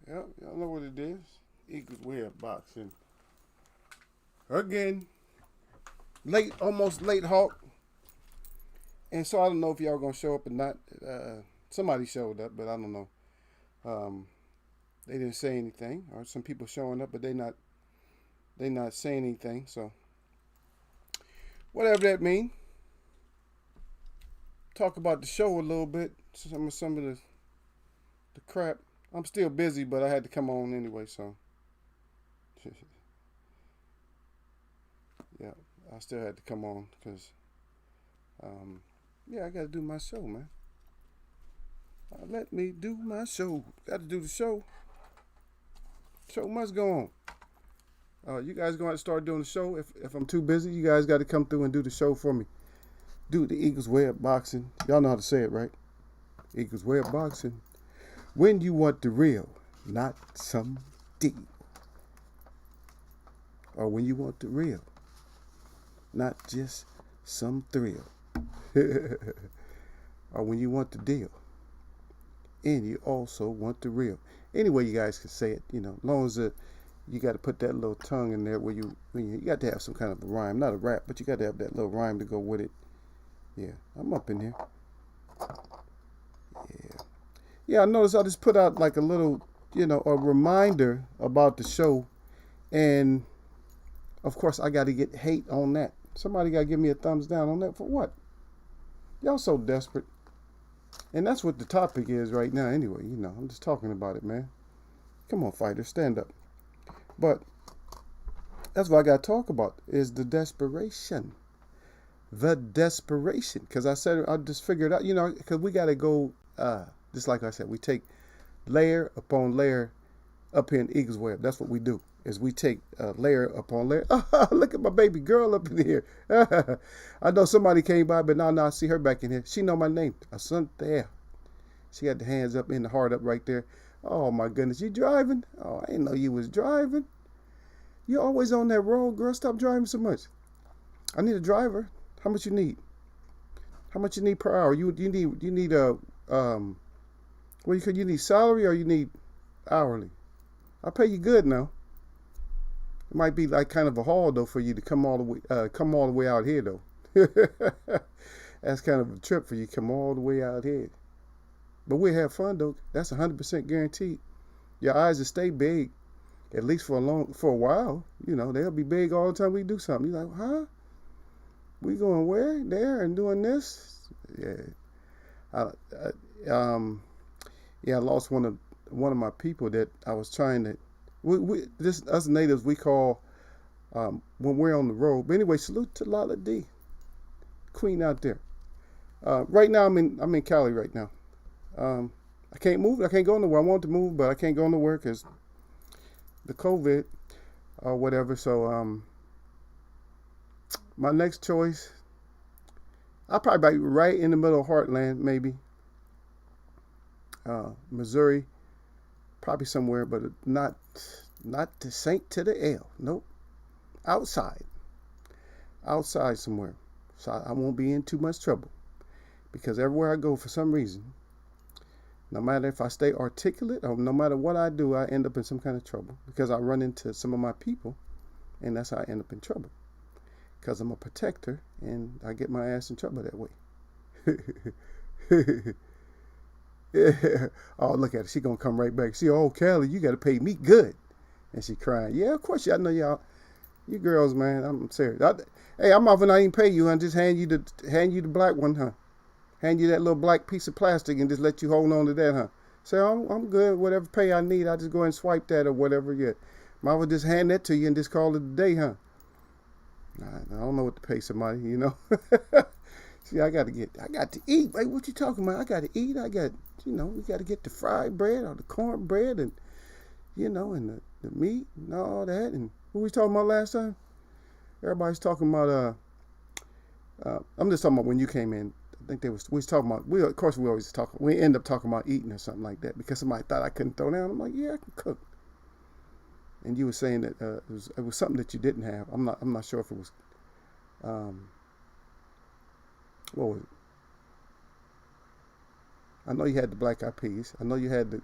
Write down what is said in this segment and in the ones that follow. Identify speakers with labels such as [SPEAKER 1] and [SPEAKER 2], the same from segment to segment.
[SPEAKER 1] Yep, y'all know what it is. Eagles way of boxing. Again, late, almost late Hawk. And so I don't know if y'all gonna show up or not. Somebody showed up, but I don't know. Um, they didn't say anything, or some people showing up, but they not saying anything. So whatever that mean. Talk about the show a little bit. Some of the crap. I'm still busy, but I had to come on anyway. So yeah, I still had to come on because yeah, I got to do my show, man. Let me do my show. Got to do the show. Show must go on. You guys going to start doing the show. If I'm too busy, you guys got to come through and do the show for me. Do the Eagles way of boxing. Y'all know how to say it, right? Eagles way of boxing. When you want the real, not some deal. Or when you want the real, not just some thrill. Or when you want the deal, and you also want the real. Anyway, you guys can say it, as long as you got to put that little tongue in there when you got to have some kind of a rhyme, not a rap, but you got to have that little rhyme to go with it. Yeah, I'm up in here. Yeah, yeah. I noticed I just put out like a little, a reminder about the show, and of course I got to get hate on that. Somebody got to give me a thumbs down on that for what? Y'all so desperate. And that's what the topic is right now anyway. I'm just talking about it, man. Come on, fighters, stand up. But that's what I got to talk about is the desperation. The desperation. Because I just figured out, because we got to go, just like I said, we take layer upon layer up here in Eagles Web. That's what we do, is we take layer upon layer. Look at my baby girl up in here. I know somebody came by, but now I see her back in here. She know my name. Asante. She got the hands up and the heart up right there. Oh, my goodness. You driving? Oh, I didn't know you was driving. You always on that road, girl. Stop driving so much. I need a driver. How much you need? How much you need per hour? You need a you need salary or you need hourly? I'll pay you good now. It might be like kind of a haul though for you to come all the way out here though. That's kind of a trip for you to come all the way out here. But we'll have fun though. That's 100% guaranteed. Your eyes will stay big, at least for a while. They'll be big all the time we do something. You're like, huh? We going where? There and doing this? Yeah. I lost one of my people that I was trying to. Us natives we call when we're on the road. But anyway, salute to Lala D, Queen out there. Right now I'm in Cali right now. I can't move. I can't go nowhere. I want to move, but I can't go nowhere because the COVID or whatever. So my next choice, I'll probably be right in the middle of Heartland, maybe. Missouri, probably somewhere, but not to St. to the L. Nope. Outside somewhere. So I won't be in too much trouble. Because everywhere I go, for some reason, no matter if I stay articulate or no matter what I do, I end up in some kind of trouble. Because I run into some of my people, and that's how I end up in trouble. Because I'm a protector, and I get my ass in trouble that way. Yeah. Oh, look at her. She going to come right back. See, oh, Kelly, you got to pay me good. And she crying. Yeah, of course. I know y'all. You girls, man. I'm serious. Hey, I'm often not even pay you and just hand you the black one, huh? Hand you that little black piece of plastic and just let you hold on to that, huh? Say, I'm good. Whatever pay I need, I just go ahead and swipe that or whatever. Yeah. Might as well just hand that to you and just call it a day, huh? I don't know what to pay somebody, See, I got to eat. Like, what you talking about? I got to eat. We got to get the fried bread or the cornbread and, and the meat and all that. And what we talking about last time? Everybody's talking about, I'm just talking about when you came in. I think we was talking about, of course we end up talking about eating or something like that because somebody thought I couldn't throw down. I'm like, yeah, I can cook. And you were saying that it was something that you didn't have. I'm not sure if it was, what was it? I know you had the black eyed peas. I know you had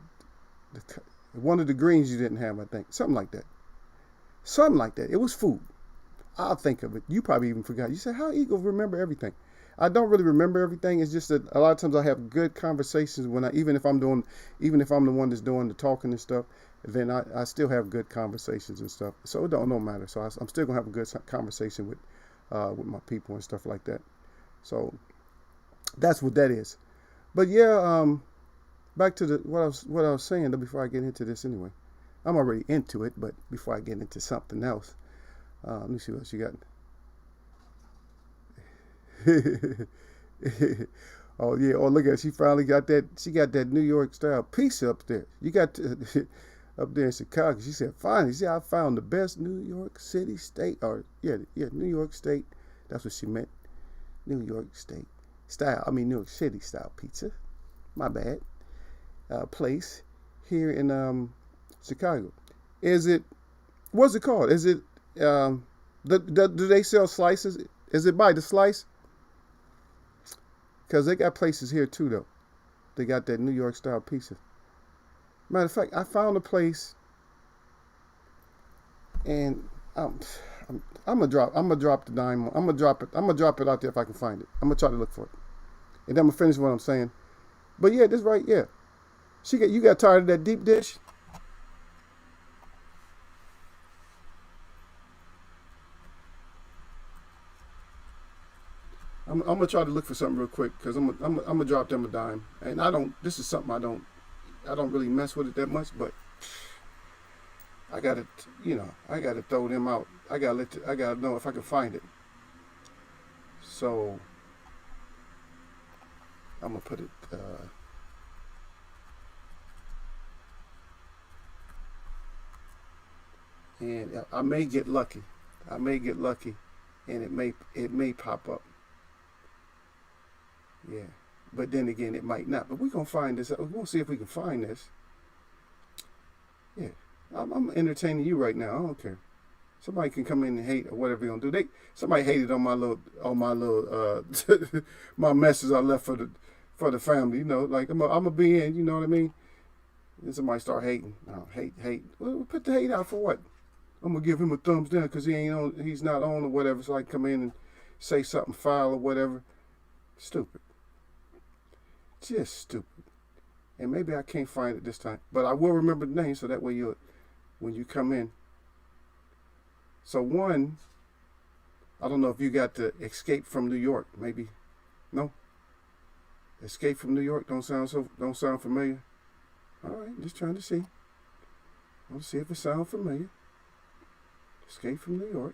[SPEAKER 1] One of the greens you didn't have, I think. Something like that. Something like that. It was food. I'll think of it. You probably even forgot. You said, how Eagle remember everything? I don't really remember everything. It's just that a lot of times I have good conversations when even if I'm the one that's doing the talking and stuff, then I still have good conversations and stuff. So it don't matter. So I'm still gonna have a good conversation with my people and stuff like that. So that's what that is. But yeah, back to what I was saying though, before I get into this anyway. I'm already into it, but before I get into something else, let me see what else you got. Oh yeah! Oh look at it. She finally got that. She got that New York style pizza up there. You got up there in Chicago. She said, "Finally, see, I found the best New York City state, or New York State. That's what she meant. New York State style. I mean New York City style pizza. My bad. Place here in Chicago. Is it? What's it called? Is it? Do they sell slices? Is it by the slice? Because they got places here too, though. They got that New York style pizza. Matter of fact, I found a place, and I'm gonna drop the dime. I'm gonna drop it out there if I can find it. I'm gonna try to look for it, and then I'm gonna finish what I'm saying. But yeah, this right, yeah. You got tired of that deep dish? I'm gonna try to look for something real quick because I'm gonna drop them a dime, and I don't. This is something I don't really mess with it that much, but I gotta throw them out. I gotta know if I can find it. So I'm gonna put it. And I may get lucky. And it may pop up. Yeah, but then again, it might not. But we're gonna find this. We're gonna see if we can find this. Yeah, I'm entertaining you right now. I don't care. Somebody can come in and hate or whatever they're gonna do. Somebody hated on my little my message I left for the family. You know, like I'm gonna be in. You know what I mean? And somebody start hating. Oh, hate. Well, put the hate out for what? I'm gonna give him a thumbs down because he's not on or whatever. So I come in and say something foul or whatever. Stupid. Just stupid. And maybe I can't find it this time, but I will remember the name so that way when you come in. So one, I don't know if you got the Escape from New York. Maybe, no. Escape from New York don't sound familiar. All right, just trying to see. Let's see if it sounds familiar. Escape from New York.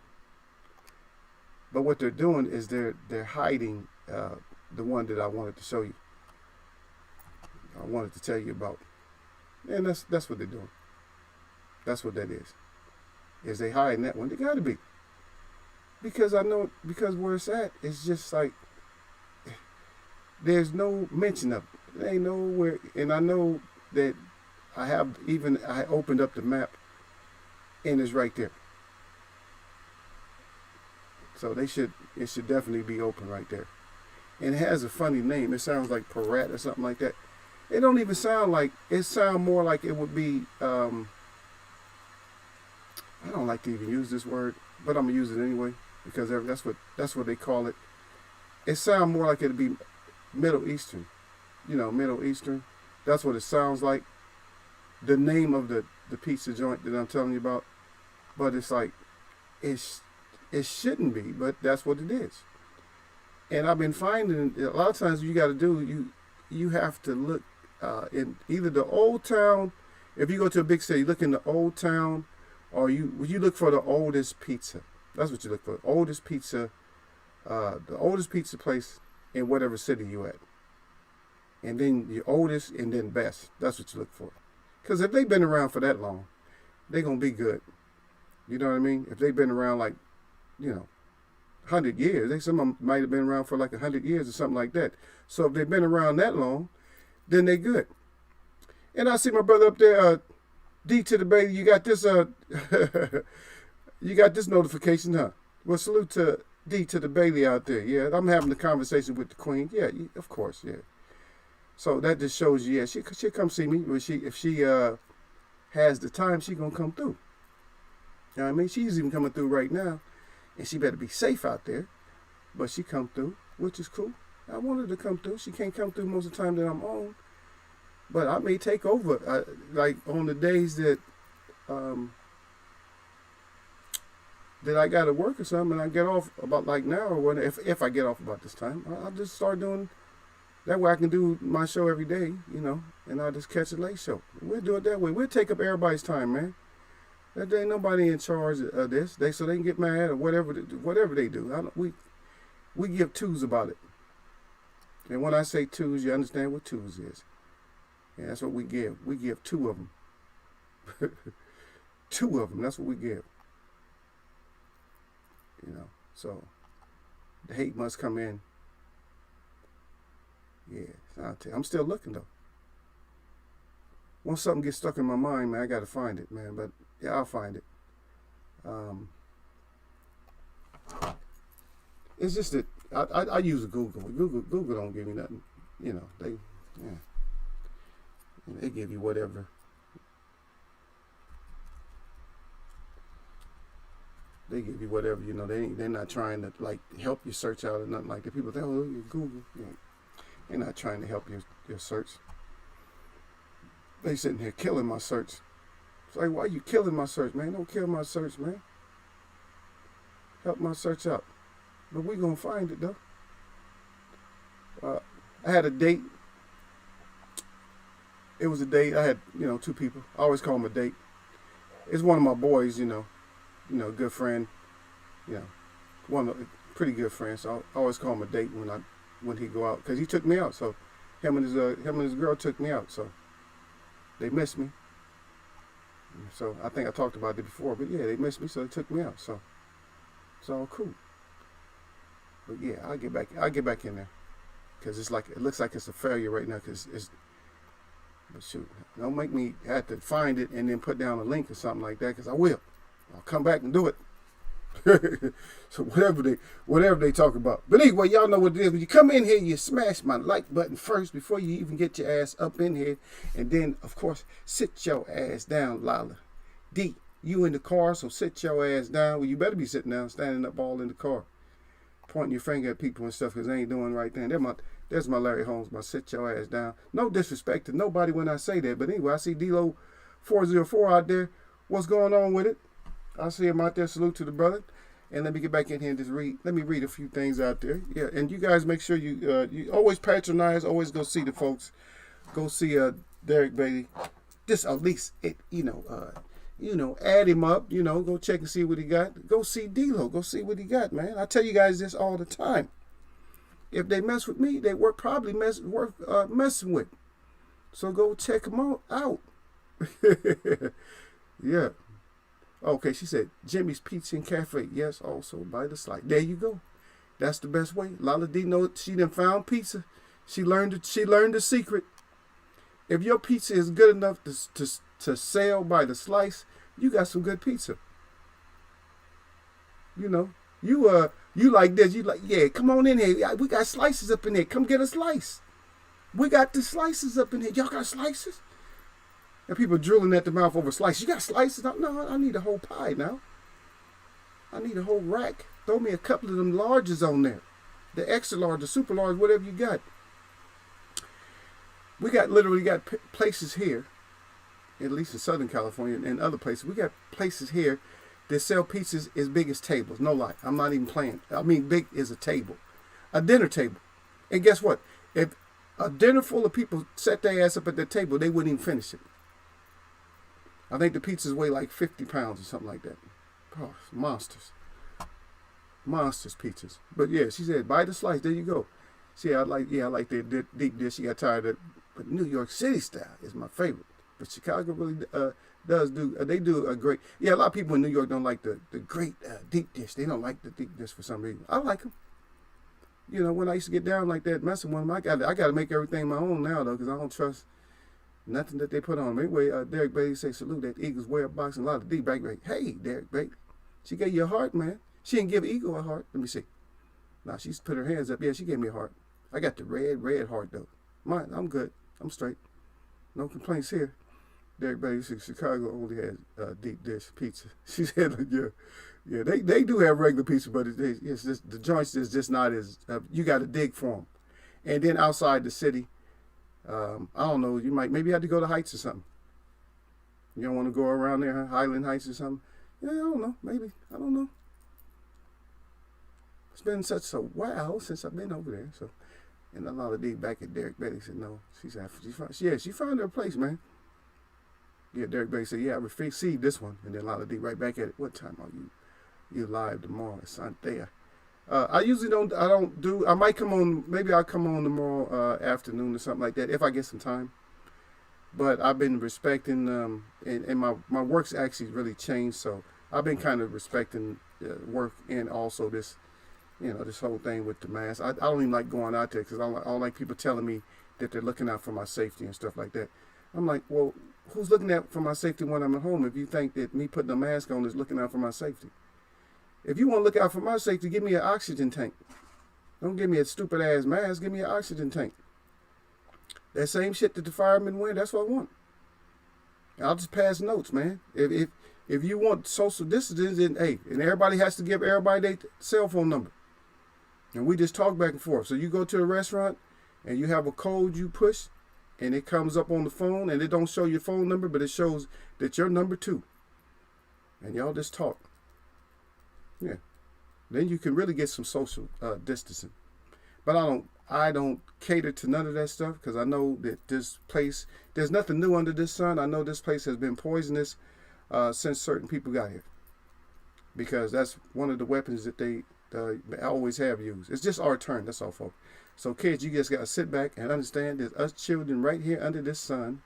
[SPEAKER 1] But what they're doing is they're hiding the one that I wanted to show you. I wanted to tell you about. And that's what they're doing. That's what that is. Is they hiding that one. They gotta be. Because where it's at, it's just like there's no mention of it. There ain't nowhere, and I know that I opened up the map and it's right there. So it should definitely be open right there. And it has a funny name. It sounds like Parat or something like that. It don't even sound like, it sounds more like it would be, I don't like to even use this word, but I'm going to use it anyway, because that's what they call it. It sounds more like it'd be Middle Eastern. Middle Eastern. That's what it sounds like. The name of the pizza joint that I'm telling you about. But it's like, it shouldn't be, but that's what it is. And I've been finding a lot of times you got to do, you have to look in either the old town. If you go to a big city, you look in the old town, or you look for the oldest pizza. That's what you look for. The oldest pizza place in whatever city you at. And then your oldest and then best. That's what you look for. Because if they've been around for that long, they're going to be good. You know what I mean? If they've been around 100 years. Some of them might have been around for 100 years or something like that. So if they've been around that long, then they're good. And I see my brother up there, D to the baby. You got this you got this notification, huh? Well, salute to D to the Bailey out there. Yeah, I'm having a conversation with the Queen. Yeah, of course, yeah. So that just shows you, yeah, she'll come see me. If she has the time, she gonna come through. You know what I mean? She's even coming through right now, and she better be safe out there. But she come through, which is cool. I want her to come through. She can't come through most of the time that I'm on, but I may take over. Like on the days that that I got to work or something, and I get off about like now or when if I get off about this time, I'll just start doing. That way I can do my show every day, you know, and I'll just catch a late show. We'll do it that way. We'll take up everybody's time, man. There ain't nobody in charge of this. So they can get mad or whatever they do. We give twos about it. And when I say twos, you understand what twos is. Yeah, that's what we give. We give two of them. Two of them. That's what we give. You know, so the hate must come in. Yeah, I'll tell you. I'm still looking though. Once something gets stuck in my mind, man, I gotta find it, man. But yeah, I'll find it. It's just that I use Google. Google don't give me nothing. You know, they give you whatever. They give you whatever, you know. They're not trying to like help you search out or nothing like that. People think, oh, you Google. Yeah. They're not trying to help your search. They sitting here killing my search. It's like, why are you killing my search, man? Don't kill my search, man. Help my search out. But we gonna find it though. I had a date. It was a date. I had, you know, two people. I always call them a date. It's one of my boys, you know, good friend. You know, one of pretty good friends. So I always call him a date when he go out, because he took me out. So him and his girl took me out. So they missed me. So I think I talked about it before, but yeah, they missed me, so they took me out. So it's all cool. But yeah, I'll get back in there, because it looks like it's a failure right now, because it's. But shoot, don't make me have to find it and then put down a link or something like that, because I will. I'll come back and do it. So whatever they talk about. But anyway, y'all know what it is. When you come in here, you smash my like button first before you even get your ass up in here. And then, of course, sit your ass down, Lala. D, you in the car, so sit your ass down. Well, you better be sitting down, standing up all in the car, pointing your finger at people and stuff, because they ain't doing the right thing. There's my Larry Holmes, my sit your ass down. No disrespect to nobody when I say that. But anyway, I see D-Lo 404 out there. What's going on with it? I see him out there. Salute to the brother. And let me get back in here and just read. Let me read a few things out there. Yeah, and you guys make sure you always patronize. Always go see the folks. Go see Derek Bailey. Just at least add him up. Go check and see what he got. Go see D-Lo. Go see what he got, man. I tell you guys this all the time. If they mess with me, they worth messing with. So go check them out. Yeah. Okay, she said, Jimmy's Pizza and Cafe. Yes, also by the slice. There you go. That's the best way. Lala D knows she done found pizza. She learned the secret. If your pizza is good enough to sell by the slice, you got some good pizza. You like this. You like, yeah, come on in here. We got slices up in here. Come get a slice. We got the slices up in here. Y'all got slices? And people drilling at the mouth over slices. You got slices? No, I need a whole pie now. I need a whole rack. Throw me a couple of them larges on there. The extra large, the super large, whatever you got. We literally got places here, at least in Southern California and other places. We got places here that sell pizzas as big as tables. No lie. I'm not even playing. I mean, big as a table. A dinner table. And guess what? If a dinner full of people set their ass up at the table, they wouldn't even finish it. I think the pizzas weigh like 50 pounds or something like that. Oh, monsters. Monsters pizzas. But yeah, she said, buy the slice. There you go. See, I like the deep dish. She got tired of it. But New York City style is my favorite. But Chicago really they do a great, a lot of people in New York don't like the great deep dish. They don't like the deep dish for some reason. I like them. When I used to get down like that, messing with them, I got to make everything my own now, though, because I don't trust nothing that they put on. Anyway, Derek Bailey say, salute that Eagles wear a box and a lot of D back. Hey, Derek Bailey. She gave you a heart, man. She didn't give Eagle a heart. Let me see. Now, she's put her hands up. Yeah, she gave me a heart. I got the red heart, though. Mine, I'm good. I'm straight. No complaints here. Derek Bailey said Chicago only has deep dish pizza. She said, yeah, they do have regular pizza, but it's just the joints is just not as you got to dig for them. And then outside the city, I don't know, you might maybe have to go to Heights or something. You don't want to go around there, Highland Heights or something. Yeah, I don't know, maybe I don't know. It's been such a while since I've been over there, so. And a lot of these back at Derek Bailey said no. She found her place, man. Yeah, Derek Bailey said, yeah, I received this one. And then Lala D right back at it. What time are you? You live tomorrow. It's Santea. I usually I might come on, maybe I'll come on tomorrow afternoon or something like that if I get some time. But I've been respecting, and my work's actually really changed. So I've been kind of respecting work and also this, this whole thing with the mask. I don't even like going out there because I don't like people telling me that they're looking out for my safety and stuff like that. I'm like, well, who's looking out for my safety when I'm at home if you think that me putting a mask on is looking out for my safety? If you want to look out for my safety, give me an oxygen tank. Don't give me a stupid ass mask. Give me an oxygen tank. That same shit that the firemen wear, that's what I want. I'll just pass notes, man. If you want social distance, then hey, and everybody has to give everybody their cell phone number. And we just talk back and forth. So you go to a restaurant and you have a code you push and it comes up on the phone and it don't show your phone number, but it shows that you're number 2. And y'all just talk. Yeah. Then you can really get some social distancing. But I don't cater to none of that stuff because I know that this place, there's nothing new under this sun. I know this place has been poisonous since certain people got here. Because that's one of the weapons that they always have used. It's just our turn. That's all, folks. So kids, you just got to sit back and understand that us children right here under this sun,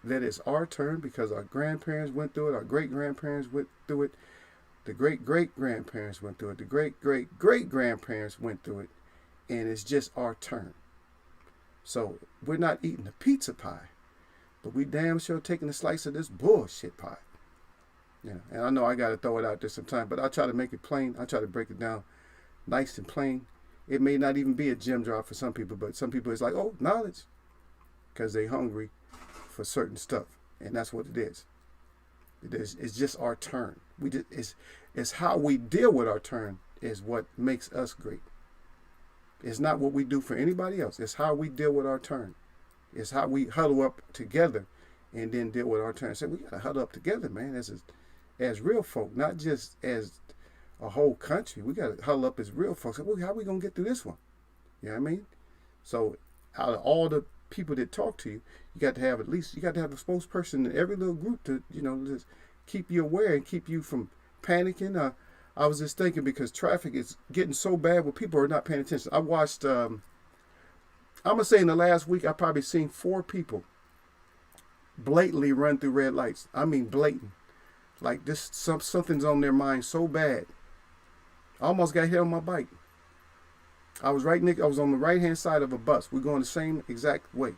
[SPEAKER 1] that it's our turn because our grandparents went through it. Our great-grandparents went through it. The great-great-grandparents went through it. The great-great-great-grandparents went through it. And it's just our turn. So we're not eating the pizza pie, but we damn sure taking a slice of this bullshit pie. Yeah, and I know I got to throw it out there sometime, but I try to make it plain. I try to break it down nice and plain. It may not even be a gem drop for some people, but some people it's like, oh, knowledge, because they hungry for certain stuff, and that's what it is. It's just our turn. It's how we deal with our turn is what makes us great. It's not what we do for anybody else. It's how we deal with our turn. It's how we huddle up together and then deal with our turn. So we got to huddle up together, man, as real folk, not just as a whole country. We got to huddle up as real folks. Well, how are we going to get through this one? You know what I mean? So out of all the people that talk to you, you got to have a spokesperson in every little group to, just keep you aware and keep you from panicking. I was just thinking because traffic is getting so bad where people are not paying attention. I watched, I'm going to say in the last week, I've probably seen 4 people blatantly run through red lights. I mean blatant. Like this, something's on their mind so bad. I almost got hit on my bike. I was on the right-hand side of a bus. We're going the same exact way.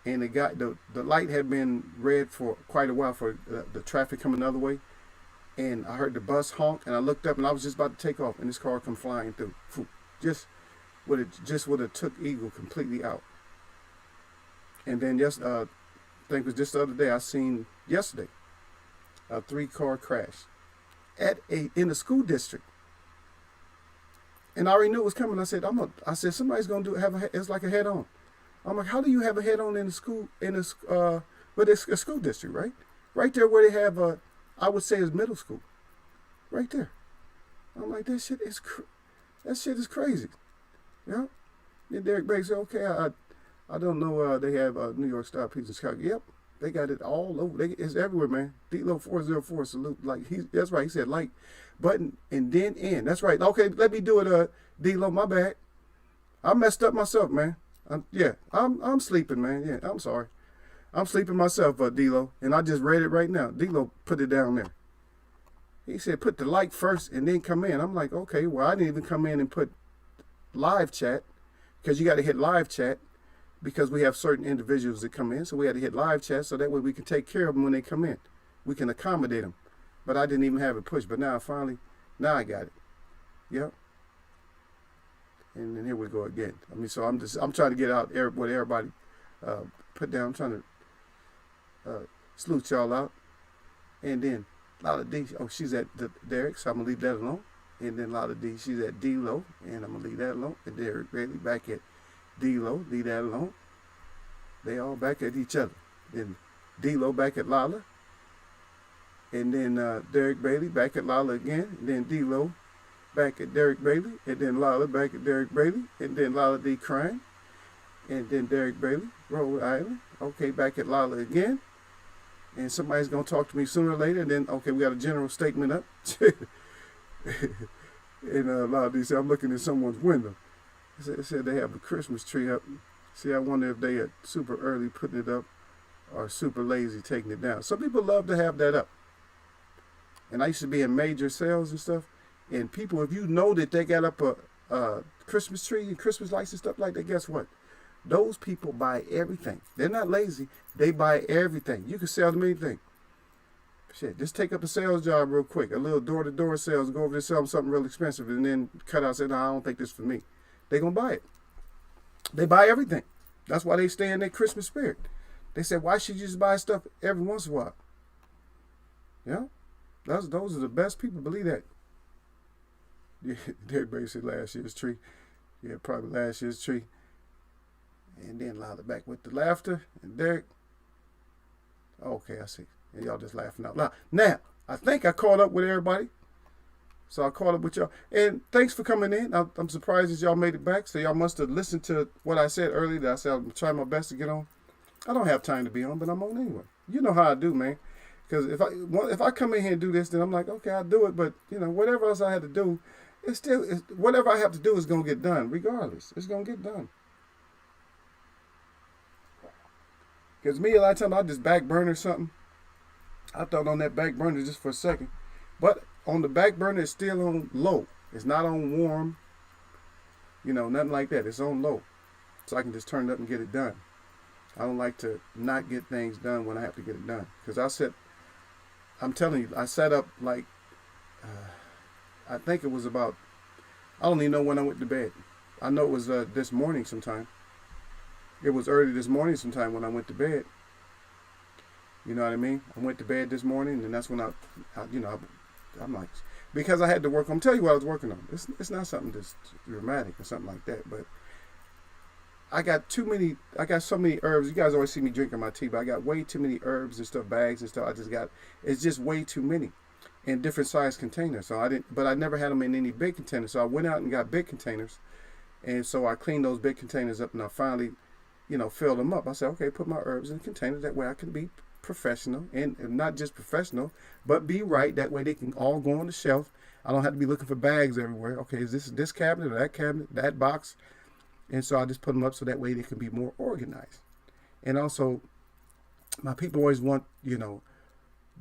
[SPEAKER 1] And the light had been red for quite a while for the traffic coming the other way. And I heard the bus honk, and I looked up, and I was just about to take off, and this car come flying through. Just would have took Eagle completely out. And then I think it was just the other day, I seen yesterday a 3-car crash in the school district. And I already knew it was coming. I said, somebody's gonna it's like a head on. I'm like, how do you have a head on in the school but it's a school district, right? Right there where they have I would say is middle school. Right there. I'm like, that shit is crazy. Yeah. And Derek Bailey said, okay, I don't know, they have New York style pizza in Chicago. Yep. They got it all over. It's everywhere, man. D-Lo 404 salute. That's right. He said like button and then in. That's right. Okay, let me do it, D-Lo. My bad. I messed up myself, man. I'm sleeping, man. Yeah, I'm sorry. I'm sleeping myself, D-Lo. And I just read it right now. D-Lo put it down there. He said put the like first and then come in. I'm like, okay, well, I didn't even come in and put live chat because you got to hit live chat. Because we have certain individuals that come in, so we had to hit live chat so that way we can take care of them when they come in. We can accommodate them. But I didn't even have it pushed. But now I got it. Yep. And then here we go again. I mean, so I'm trying to get out what everybody put down. I'm trying to Salute y'all out. And then Lala D, oh, she's at Derek, so I'm going to leave that alone. And then Lala D, she's at D-Lo, and I'm going to leave that alone. And Derek Bailey back at D-Lo, leave that alone. They all back at each other. Then D-Lo back at Lala. And then Derek Bailey back at Lala again. And then D-Lo back at Derek Bailey. And then Lala back at Derek Bailey. And then Lala D crying. And then Derek Bailey, Rhode Island. Okay, back at Lala again. And somebody's going to talk to me sooner or later. And then, okay, we got a general statement up. And Lala D said, I'm looking in someone's window. It said they have a Christmas tree up. See, I wonder if they are super early putting it up or super lazy taking it down. Some people love to have that up. And I used to be in major sales and stuff. And people, if you know that they got up a Christmas tree and Christmas lights and stuff like that, guess what? Those people buy everything. They're not lazy. They buy everything. You can sell them anything. Shit, just take up a sales job real quick. A little door-to-door sales. Go over there, sell them something real expensive, and then cut out and say, no, I don't think this is for me. They're going to buy it. They buy everything. That's why they stay in their Christmas spirit. They say, why should you just buy stuff every once in a while? Yeah? Those are the best people. Believe that. Yeah, everybody said last year's tree. Yeah, probably last year's tree. And then Lala back with the laughter. And Derek. Okay, I see. And y'all just laughing out loud. Now, I think I caught up with everybody. So I caught up with y'all. And thanks for coming in. I'm surprised that y'all made it back. So y'all must have listened to what I said earlier. That I said I'm trying my best to get on. I don't have time to be on, but I'm on anyway. You know how I do, man. Because if I come in here and do this, then I'm like, okay, I'll do it. But, you know, whatever else I had to do, whatever I have to do is going to get done, regardless. It's going to get done. Because me, a lot of times, I just back burner something. I thought on that back burner just for a second. But on the back burner, it's still on low. It's not on warm. You know, nothing like that. It's on low. So I can just turn it up and get it done. I don't like to not get things done when I have to get it done. Because I'm telling you, I set up like, I think it was about, I don't even know when I went to bed. I know it was this morning sometime. It was early this morning sometime when I went to bed. You know what I mean? I went to bed this morning, and that's when I'm like, because I had to work. I'm telling you what I was working on. It's not something just dramatic or something like that, but I got so many herbs. You guys always see me drinking my tea, but I got way too many herbs and stuff, bags and stuff. It's just way too many in different size containers. So I never had them in any big containers. So I went out and got big containers, and so I cleaned those big containers up, and I finally, filled them up. I said, okay, put my herbs in containers. That way I can be professional, and not just professional, but be right. That way they can all go on the shelf. I don't have to be looking for bags everywhere. Okay, is this cabinet or that cabinet, that box? And so I just put them up so that way they can be more organized. And also, my people always want,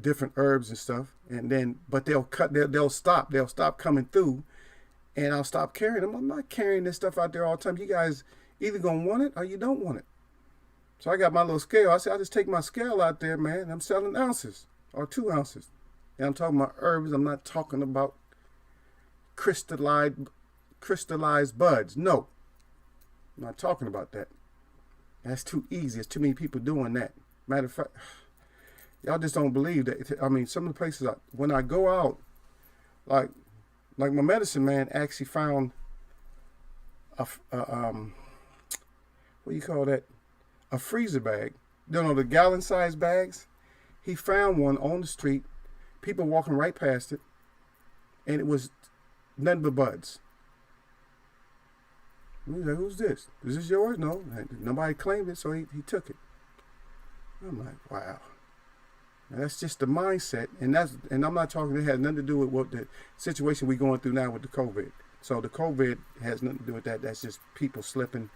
[SPEAKER 1] different herbs and stuff. And then, but they'll stop coming through, and I'll stop carrying them. I'm not carrying this stuff out there all the time. You guys either gonna want it or you don't want it. So I got my little scale. I said, I just take my scale out there, man. I'm selling ounces or 2 ounces. And I'm talking about herbs. I'm not talking about crystallized buds. No. I'm not talking about that. That's too easy. There's too many people doing that. Matter of fact, y'all just don't believe that. I mean, some of the places, when I go out, like my medicine man actually found what do you call that? A freezer bag. The gallon size bags. He found one on the street. People walking right past it. And it was nothing but buds. Who's this? Is this yours? No. Nobody claimed it, so he took it. I'm like, wow. Now that's just the mindset. And I'm not talking, it has nothing to do with what the situation we're going through now with the COVID. So the COVID has nothing to do with that. That's just people slipping.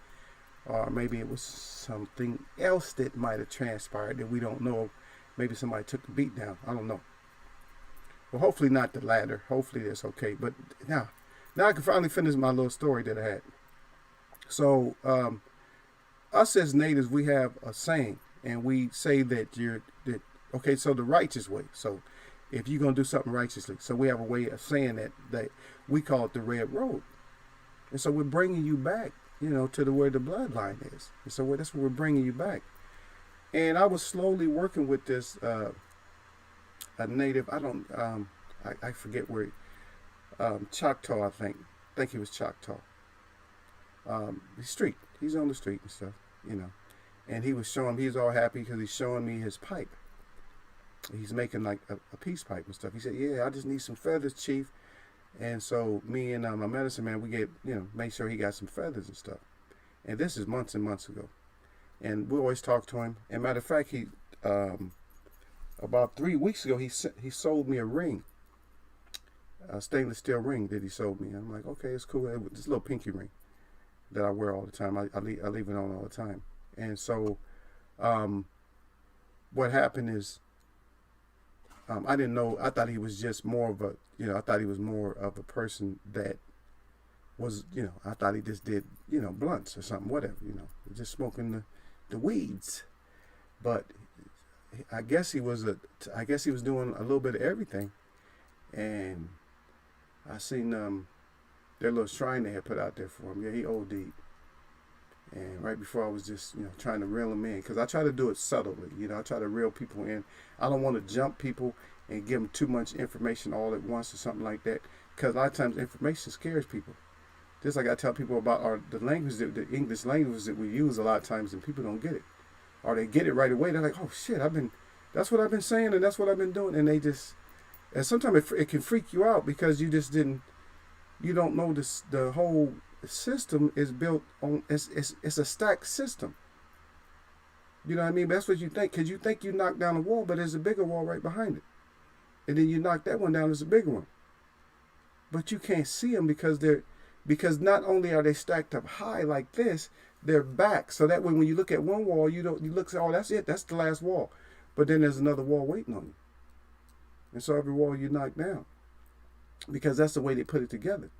[SPEAKER 1] Or maybe it was something else that might have transpired that we don't know. Maybe somebody took the beat down. I don't know. Well, hopefully not the latter. Hopefully that's okay. But now I can finally finish my little story that I had. So us as natives, we have a saying, and we say that so the righteous way. So if you're going to do something righteously. So we have a way of saying that we call it the red road. And so we're bringing you back, to where the bloodline is. And so that's what we're bringing you back. And I was slowly working with this a native. I don't. I forget where. Choctaw, I think. I think he was Choctaw. The street. He's on the street and stuff, you know. And he was showing. He's all happy because he's showing me his pipe. He's making like a peace pipe and stuff. He said, "Yeah, I just need some feathers, Chief." And so me and my medicine man, we get, make sure he got some feathers and stuff. And this is months and months ago. And we always talk to him. And matter of fact, he about 3 weeks ago, he sold me a ring, a stainless steel ring that he sold me. I'm like, okay, it's cool. This little pinky ring that I wear all the time. I leave it on all the time. And so what happened is, I didn't know. I thought he was just more of a, I thought he was more of a person that was, I thought he just did, blunts or something, whatever, just smoking the weeds. But I guess he was doing a little bit of everything. And I seen their little shrine they had put out there for him. Yeah, he OD'd. And right before I was just, trying to reel them in, because I try to do it subtly. I try to reel people in. I don't want to jump people and give them too much information all at once or something like that, because a lot of times information scares people. Just like I tell people about the language, the English language that we use a lot of times, and people don't get it, or they get it right away. They're like, "Oh shit, that's what I've been saying, and that's what I've been doing," and and sometimes it can freak you out because you don't know this. The whole system is built on, it's a stacked system. You know what I mean? That's what you think, because you think you knock down a wall, but there's a bigger wall right behind it, and then you knock that one down, there's a bigger one, but you can't see them because not only are they stacked up high like this, they're back, so that way when you look at one wall, you look, oh, that's it, that's the last wall, but then there's another wall waiting on you. And so every wall you knock down, because that's the way they put it together.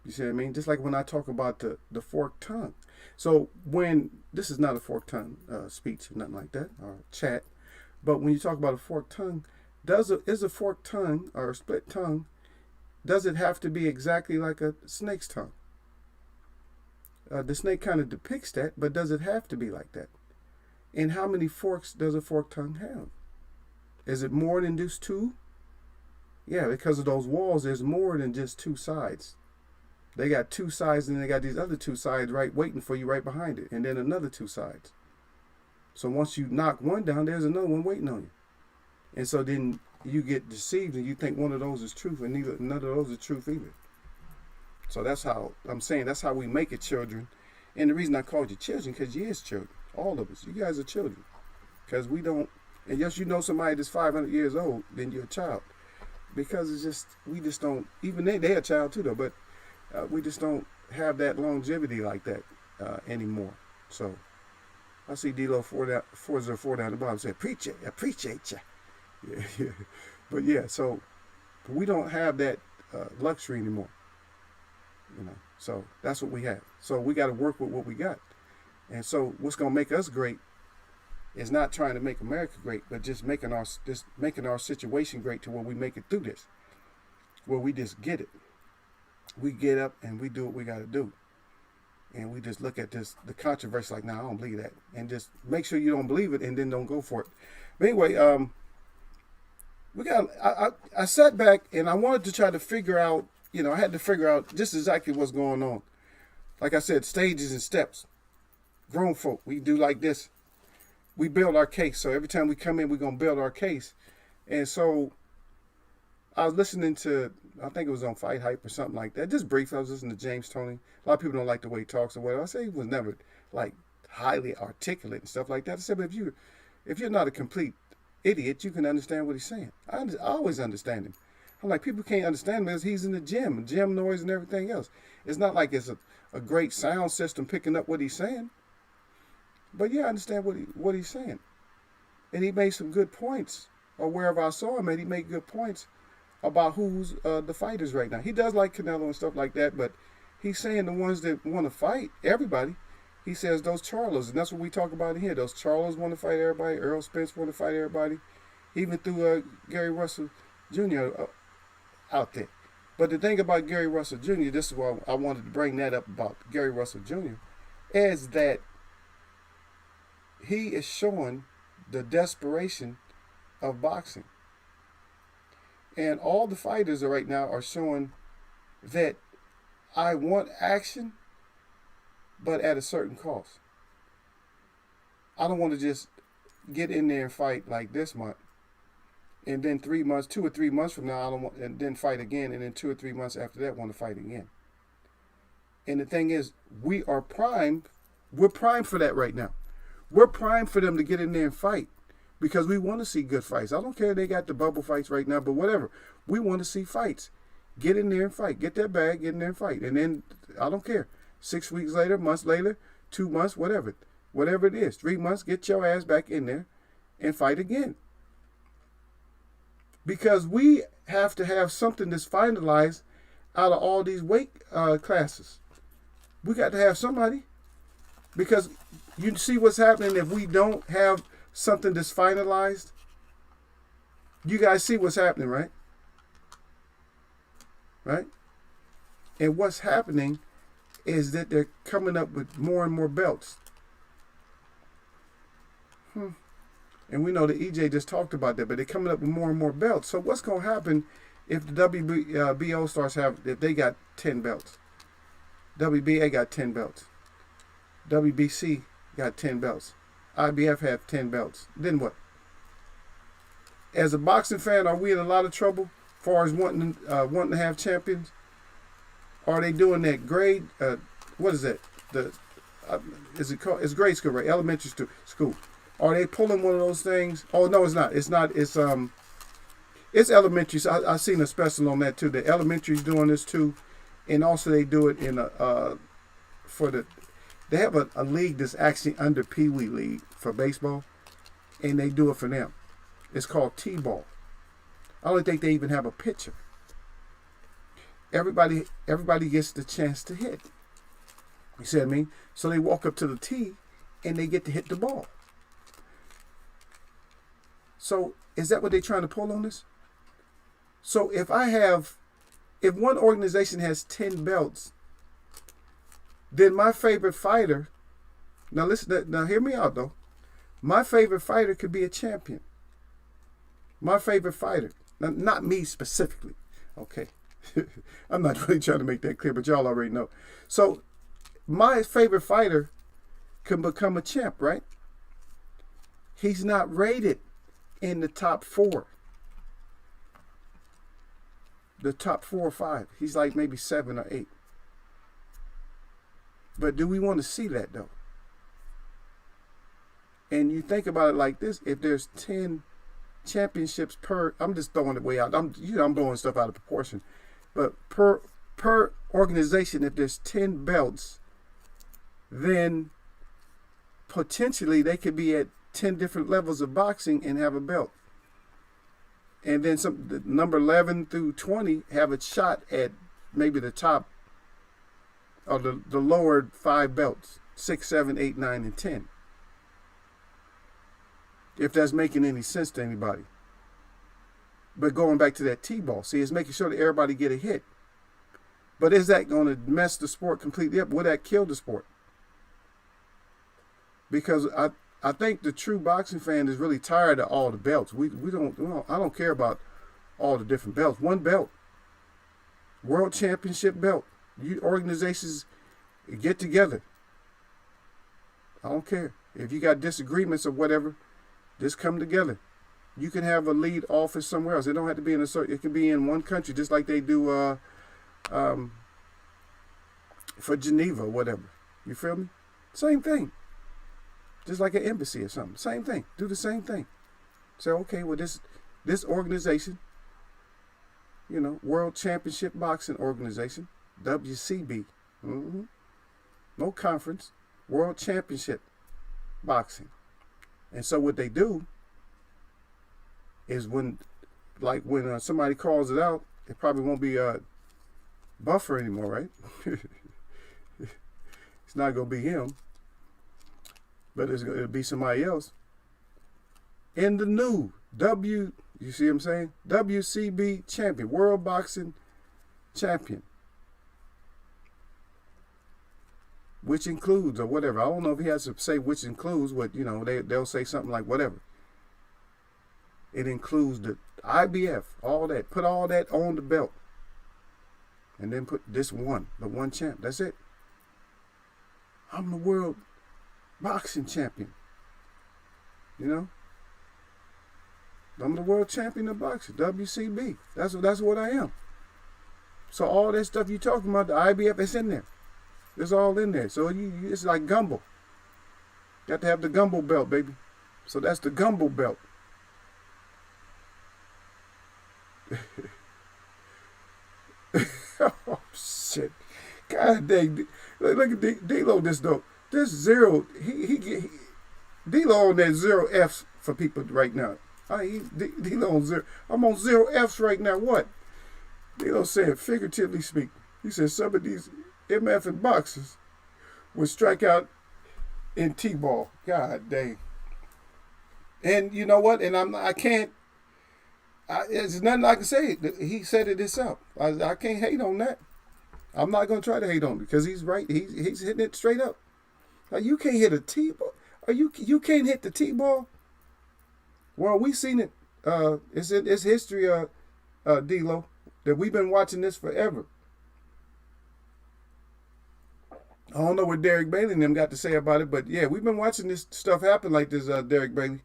[SPEAKER 1] You see what I mean? Just like when I talk about the forked tongue. So this is not a forked tongue speech or nothing like that, or chat, but when you talk about a forked tongue, is a forked tongue or a split tongue, does it have to be exactly like a snake's tongue? The snake kind of depicts that, but does it have to be like that? And how many forks does a forked tongue have? Is it more than just two? Yeah, because of those walls, there's more than just two sides. They got two sides, and they got these other two sides right waiting for you right behind it, and then another two sides. So once you knock one down, there's another one waiting on you. And so then you get deceived, and you think one of those is truth, and none of those is truth either. So that's how I'm saying, that's how we make it, children. And the reason I called you children, because you is children. All of us. You guys are children. Because we don't, and yes, somebody that's 500 years old, then you're a child. Because we just don't, even they're a child too though, but we just don't have that longevity like that anymore. So I see D-Lo 404 down the bottom say, appreciate you. Yeah. But yeah, so we don't have that luxury anymore. So that's what we have. So we got to work with what we got. And so what's going to make us great is not trying to make America great, but just making our situation great to where we make it through this, where we just get it. We get up and we do what we got to do. And we just look at the controversy like, I don't believe that. And just make sure you don't believe it and then don't go for it. But anyway, I sat back and I wanted to try to figure out, I had to figure out just exactly what's going on. Like I said, stages and steps. Grown folk, we do like this. We build our case. So every time we come in, we're going to build our case. And so I was listening to, I think it was on Fight Hype or something like that. Just brief. I was listening to James Toney. A lot of people don't like the way he talks or whatever. I say he was never like highly articulate and stuff like that. I said, but if you're not a complete idiot, you can understand what he's saying. I always understand him. I'm like, people can't understand him because he's in the gym noise and everything else. It's not like it's a great sound system picking up what he's saying. But yeah, I understand what he's saying. And he made some good points, or wherever I saw him at, he made good points about who's the fighters right now. He does like Canelo and stuff like that, but he's saying the ones that want to fight, everybody, he says those Charlos, and that's what we talk about here. Those Charlos want to fight everybody. Earl Spence want to fight everybody. Even through Gary Russell Jr. Out there. But the thing about Gary Russell Jr., this is why I wanted to bring that up about Gary Russell Jr., is that he is showing the desperation of boxing. And all the fighters right now are showing that I want action, but at a certain cost. I don't want to just get in there and fight like this month, and then 3 months, 2 or 3 months from now, I don't want, and then fight again, and then 2 or 3 months after that, want to fight again. And the thing is, we are primed. We're primed for that right now. We're primed for them to get in there and fight because we want to see good fights. I don't care if they got the bubble fights right now, but whatever. We want to see fights. Get in there and fight. Get that bag, get in there and fight. And then, I don't care. 6 weeks later, months later, 2 months, whatever. Whatever it is. 3 months, get your ass back in there and fight again. Because we have to have something that's finalized out of all these weight classes. We got to have somebody. Because you see what's happening if we don't have something that's finalized? You guys see what's happening, right? Right? And what's happening is that they're coming up with more and more belts. And we know that EJ just talked about that, but they're coming up with more and more belts. So what's going to happen if the WBO starts if they got 10 belts? WBA got 10 belts. WBC got 10 belts. IBF have 10 belts. Then what? As a boxing fan, are we in a lot of trouble as far as wanting to have champions? Are they doing that grade? What is that? Is it called? It's grade school, right? Elementary school. Are they pulling one of those things? Oh no, it's not. It's not. It's elementary. So I've seen a special on that too. The elementary's doing this too, and also they do it in They have a league that's actually under Pee Wee League for baseball, and they do it for them. It's called T-ball. I don't think they even have a pitcher. Everybody gets the chance to hit. You see what I mean? So they walk up to the tee, and they get to hit the ball. So is that what they're trying to pull on this? So if one organization has 10 belts, then my favorite fighter, now hear me out though. My favorite fighter could be a champion. My favorite fighter, now, not me specifically, okay? I'm not really trying to make that clear, but y'all already know. So my favorite fighter can become a champ, right? He's not rated in the top 4. The top 4 or 5. He's like maybe 7 or 8. But do we want to see that though? And you think about it like this: if there's 10 championships per, I'm just throwing it way out. I'm blowing stuff out of proportion. But per organization, if there's 10 belts, then potentially they could be at 10 different levels of boxing and have a belt. And then the number 11 through 20 have a shot at maybe the top or the lower 5 belts, 6, 7, 8, 9, and 10. If that's making any sense to anybody. But going back to that T-ball, see, it's making sure that everybody get a hit. But is that going to mess the sport completely up? Will that kill the sport? Because I think the true boxing fan is really tired of all the belts. I don't care about all the different belts. One belt. World Championship belt. You organizations get together. I don't care. If you got disagreements or whatever, just come together. You can have a lead office somewhere else. It don't have to be in a certain, it can be in one country, just like they do for Geneva or whatever. You feel me? Same thing. Just like an embassy or something. Same thing. Do the same thing. Say, okay, well, this organization, World Championship Boxing Organization, WCB. No conference. World Championship Boxing. And so what they do is when somebody calls it out, it probably won't be a Buffer anymore, right? It's not going to be him. But it'll be somebody else. In the new you see what I'm saying? WCB champion, World Boxing Champion. Which includes, or whatever. I don't know if he has to say which includes, what, they'll say something like whatever. It includes the IBF, all that. Put all that on the belt. And then put this one, the one champ. That's it. I'm the world boxing champion. You know? I'm the world champion of boxing, WCB. That's what I am. So all that stuff you talking about, the IBF, it's in there. It's all in there. So it's like gumbo. Got to have the gumbo belt, baby. So that's the gumbo belt. Oh, shit. God dang. Look at D-Lo this, though. This zero, D-Lo on that 0 Fs for people right now. D-Lo on 0. I'm on 0 Fs right now. What? D-Lo said, figuratively speaking, he said some of these MF and boxers would strike out in T-ball. God dang. And you know what? And I can't. There's nothing I can say. He said it himself. I can't hate on that. I'm not going to try to hate on him because he's right. He's hitting it straight up. Like, you can't hit a T-ball. You can't hit the T-ball? Well, we've seen it. It's history, D-Lo, that we've been watching this forever. I don't know what Derek Bailey and them got to say about it, but yeah, we've been watching this stuff happen like this, Derek Bailey.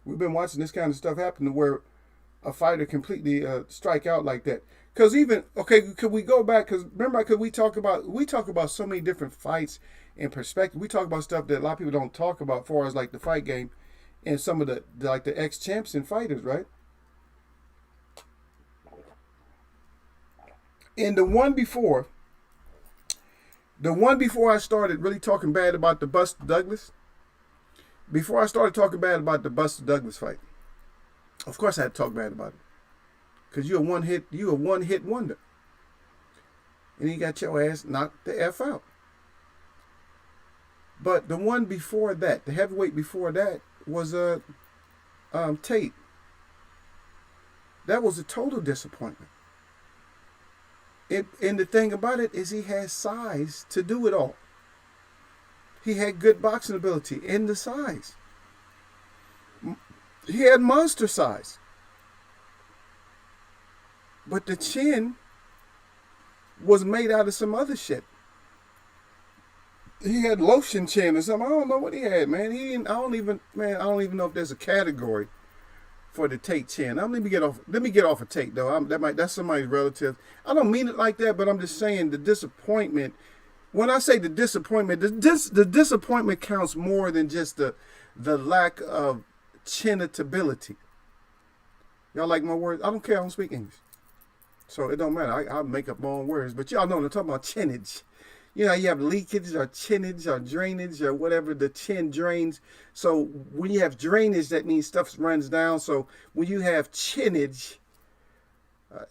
[SPEAKER 1] We've been watching this kind of stuff happen to where a fighter completely strike out like that. Because even, okay, could we go back? Because remember, we talk about so many different fights in perspective. We talk about stuff that a lot of people don't talk about, as far as like the fight game and some of the ex-champs and fighters, right? And the one before I started really talking bad about the Buster Douglas, before I started talking bad about the Buster Douglas fight, of course I had to talk bad about it. Because you're a one-hit wonder. And you got your ass knocked the F out. But the one before that, the heavyweight before that, was Tate. That was a total disappointment. And the thing about it is he has size to do it all. He had good boxing ability and the size. He had monster size. But the chin was made out of some other shit. He had lotion chin or something. I don't know what he had, man. I don't even know if there's a category for the Tate chin. Let me get off of Tate though. That's somebody's relative. I don't mean it like that, but I'm just saying the disappointment. When I say the disappointment, the disappointment counts more than just the lack of chinitability. Y'all like my words? I don't care. I don't speak English. So it don't matter. I make up my own words. But y'all know what I'm talking about, chinnage. You know, you have leakage or chinnage or drainage or whatever. The chin drains. So when you have drainage, that means stuff runs down. So when you have chinnage,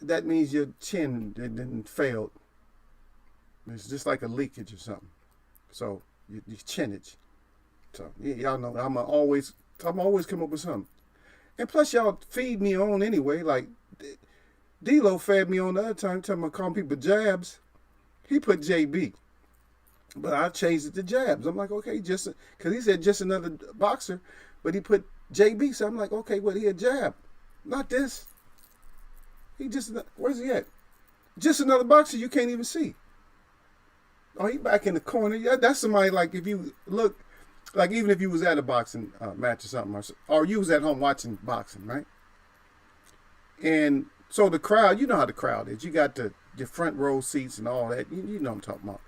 [SPEAKER 1] that means your chin didn't failed. It's just like a leakage or something. So you chinnage. So yeah, y'all know I'm always come up with something. And plus y'all feed me on anyway. Like D-Lo fed me on the other time, telling me calling people jabs. He put JB. But I changed it to jabs. I'm like, okay, just because he said just another boxer, but he put JB. So I'm like, okay, well, he a jab. Not this. Where's he at? Just another boxer you can't even see. Oh, he back in the corner. Yeah, that's somebody like if you look, like even if you was at a boxing match or something, or you was at home watching boxing, right? And so the crowd, you know how the crowd is. You got your front row seats and all that. You know what I'm talking about.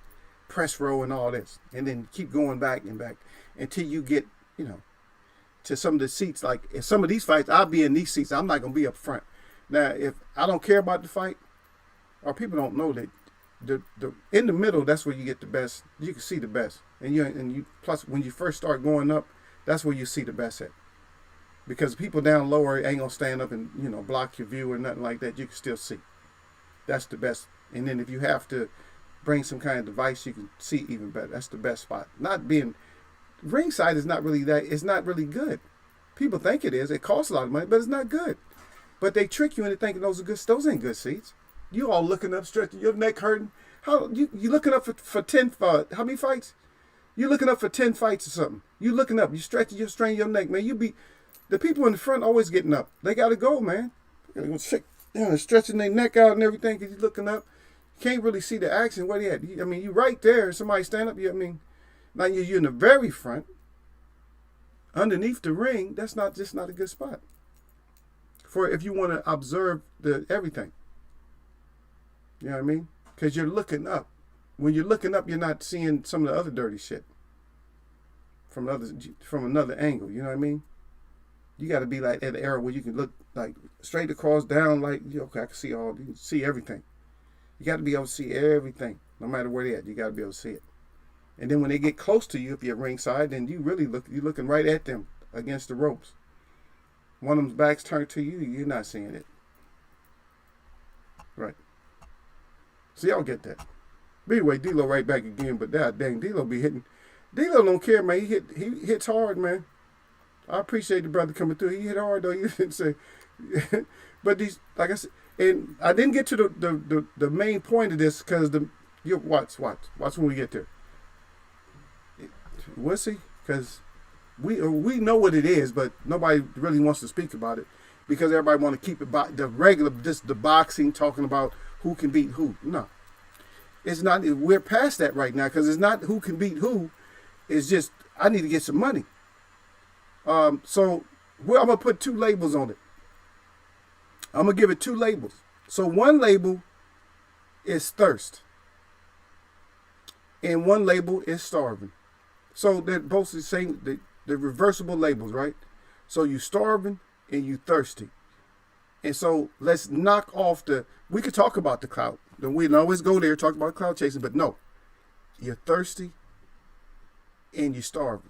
[SPEAKER 1] Press row and all this. And then keep going back and back until you get, to some of the seats. Like, in some of these fights, I'll be in these seats. I'm not going to be up front. Now, if I don't care about the fight, or people don't know that, in the middle, that's where you get the best. You can see the best. And you plus, when you first start going up, that's where you see the best at. Because people down lower ain't going to stand up and, block your view or nothing like that. You can still see. That's the best. And then if you have to bring some kind of device, you can see even better. That's the best spot. Not being ringside is not really that. It's not really good. People think it is. It costs a lot of money, but it's not good. But they trick you into thinking those are good. Those ain't good seats. You all looking up, stretching your neck hurting. How you looking up for 10? How many fights? You looking up for 10 fights or something? You looking up. You stretching, you strain your neck, man. The people in the front always getting up. They got to go, man. They got to go stretching their neck out and everything because you're looking up. You can't really see the action. What you at? I mean, you right there. Somebody stand up. I mean, now you're in the very front, underneath the ring. That's not a good spot for if you want to observe everything. You know what I mean? Because you're looking up. When you're looking up, you're not seeing some of the other dirty shit from another angle. You know what I mean? You got to be like at the area where you can look like straight across, down, like, okay, I can see you can see everything. You got to be able to see everything, no matter where they're at. You got to be able to see it. And then when they get close to you, if you're ringside, then you're looking right at them against the ropes. One of them's back's turned to you, you're not seeing it. Right. So y'all get that. But anyway, D-Lo right back again, but that dang, D-Lo be hitting. D-Lo don't care, man. He hits hard, man. I appreciate the brother coming through. He hit hard though. You didn't say, but these, like I said, and I didn't get to the main point of this because you watch when we get there. We'll see, because we know what it is, but nobody really wants to speak about it because everybody want to keep it by the regular, just the boxing, talking about who can beat who. No, it's not. We're past that right now because it's not who can beat who. It's just I need to get some money. So I'm gonna put 2 labels on it. I'm gonna give it 2 labels. So one label is thirst, and one label is starving. So they're both the same. They're reversible labels, right? So you starving and you thirsty. And so let's knock off we could talk about the clout. We can always go there, talk about clout chasing, but no. You're thirsty and you're starving.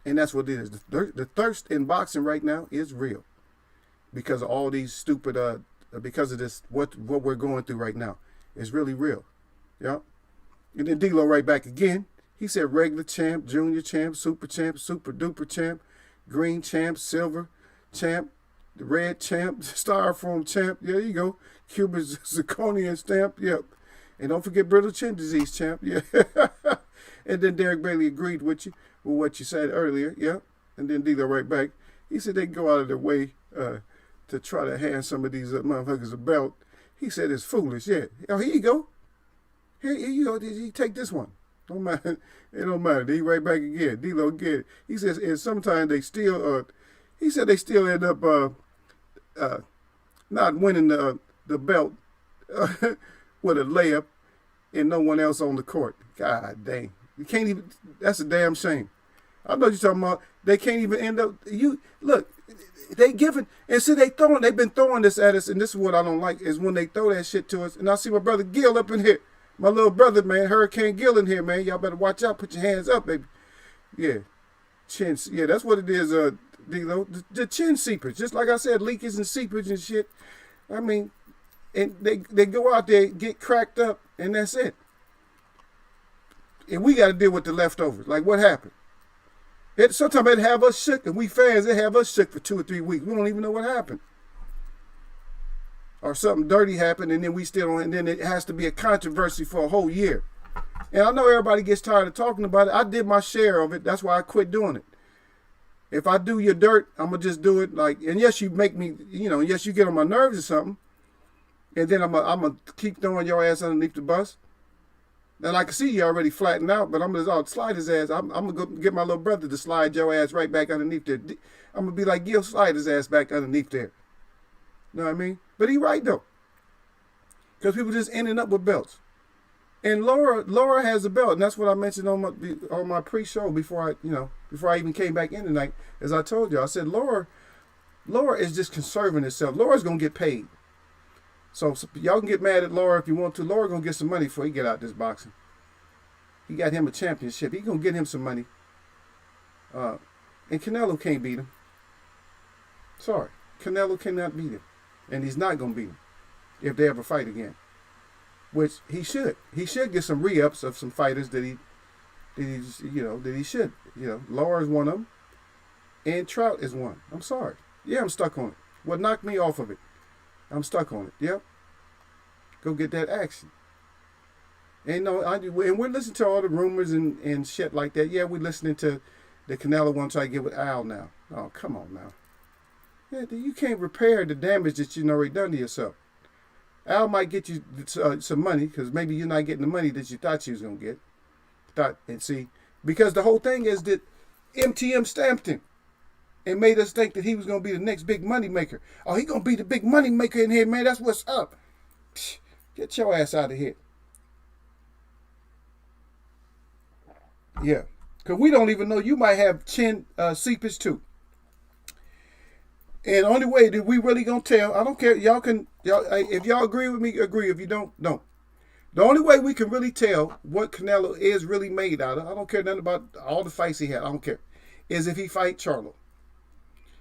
[SPEAKER 1] And that's what it is. The thirst in boxing right now is real. Because of all these stupid, because of this, what we're going through right now. It's really real. Yeah. And then D-Lo right back again. He said regular champ, junior champ, super duper champ, green champ, silver champ, the red champ, styrofoam champ. Yeah, there you go. Cuban zirconian stamp. Yep. And don't forget brittle chin disease champ. Yeah. And then Derek Bailey agreed with you with what you said earlier. Yeah. And then D-Lo right back. He said they go out of their way to try to hand some of these motherfuckers a belt. He said it's foolish. Yeah. Oh, here you go. Here you go. You take this one. Don't matter. It don't matter. He right back again. D-Lo again. He says, and sometimes they still, he said they still end up not winning the belt with a layup and no one else on the court. God dang. You can't even, that's a damn shame. I know you're talking about, they can't even end up, look, they giving, and see they've been throwing this at us, and this is what I don't like, is when they throw that shit to us, and I see my brother Gil up in here. My little brother, man, Hurricane Gill in here, man. Y'all better watch out. Put your hands up, baby. Yeah. Chin. Yeah, that's what it is, D-Lo. The chin seepage. Just like I said, leakage and seepage and shit. I mean, and they go out there, get cracked up, and that's it. And we got to deal with the leftovers. Like, what happened? Sometimes it have us shook, and we fans, they have us shook for 2 or 3 weeks. We don't even know what happened. Or something dirty happened, and then we still don't, and then it has to be a controversy for a whole year. And I know everybody gets tired of talking about it. I did my share of it. That's why I quit doing it. If I do your dirt, I'm going to just do it like, and yes, you make me, yes, you get on my nerves or something. And then I'm going to keep throwing your ass underneath the bus. And I can see you already flattened out, but I'm going to slide his ass. I'm going to go get my little brother to slide your ass right back underneath there. I'm going to be like, Gil, slide his ass back underneath there. You know what I mean? But he right though. Because people just ending up with belts. And Laura has a belt, and that's what I mentioned on my pre-show before I even came back in tonight. As I told you, I said Laura is just conserving herself. Laura's gonna get paid. So y'all can get mad at Laura if you want to. Laura gonna get some money before he get out this boxing. He got him a championship. He gonna get him some money. And Canelo can't beat him. Sorry, Canelo cannot beat him. And he's not going to beat him if they ever fight again. Which he should. He should get some re-ups of some fighters that he should. Laura is one of them. And Trout is one. I'm sorry. Yeah, I'm stuck on it. What knocked me off of it? I'm stuck on it. Yep. Go get that action. And we're listening to all the rumors and shit like that. Yeah, we're listening to the Canelo one try to get with Al now. Oh, come on now. Yeah, you can't repair the damage that you've already done to yourself. Al might get you some money because maybe you're not getting the money that you thought you was gonna get. And see, because the whole thing is that MTM stamped him and made us think that he was gonna be the next big money maker. Oh, he gonna be the big money maker in here, man. That's what's up. Psh, get your ass out of here. Yeah, because we don't even know you might have chin seepage too. And the only way that we really gonna tell, I don't care, if y'all agree with me, agree. If you don't, don't. The only way we can really tell what Canelo is really made out of, I don't care nothing about all the fights he had, I don't care, is if he fight Charlo.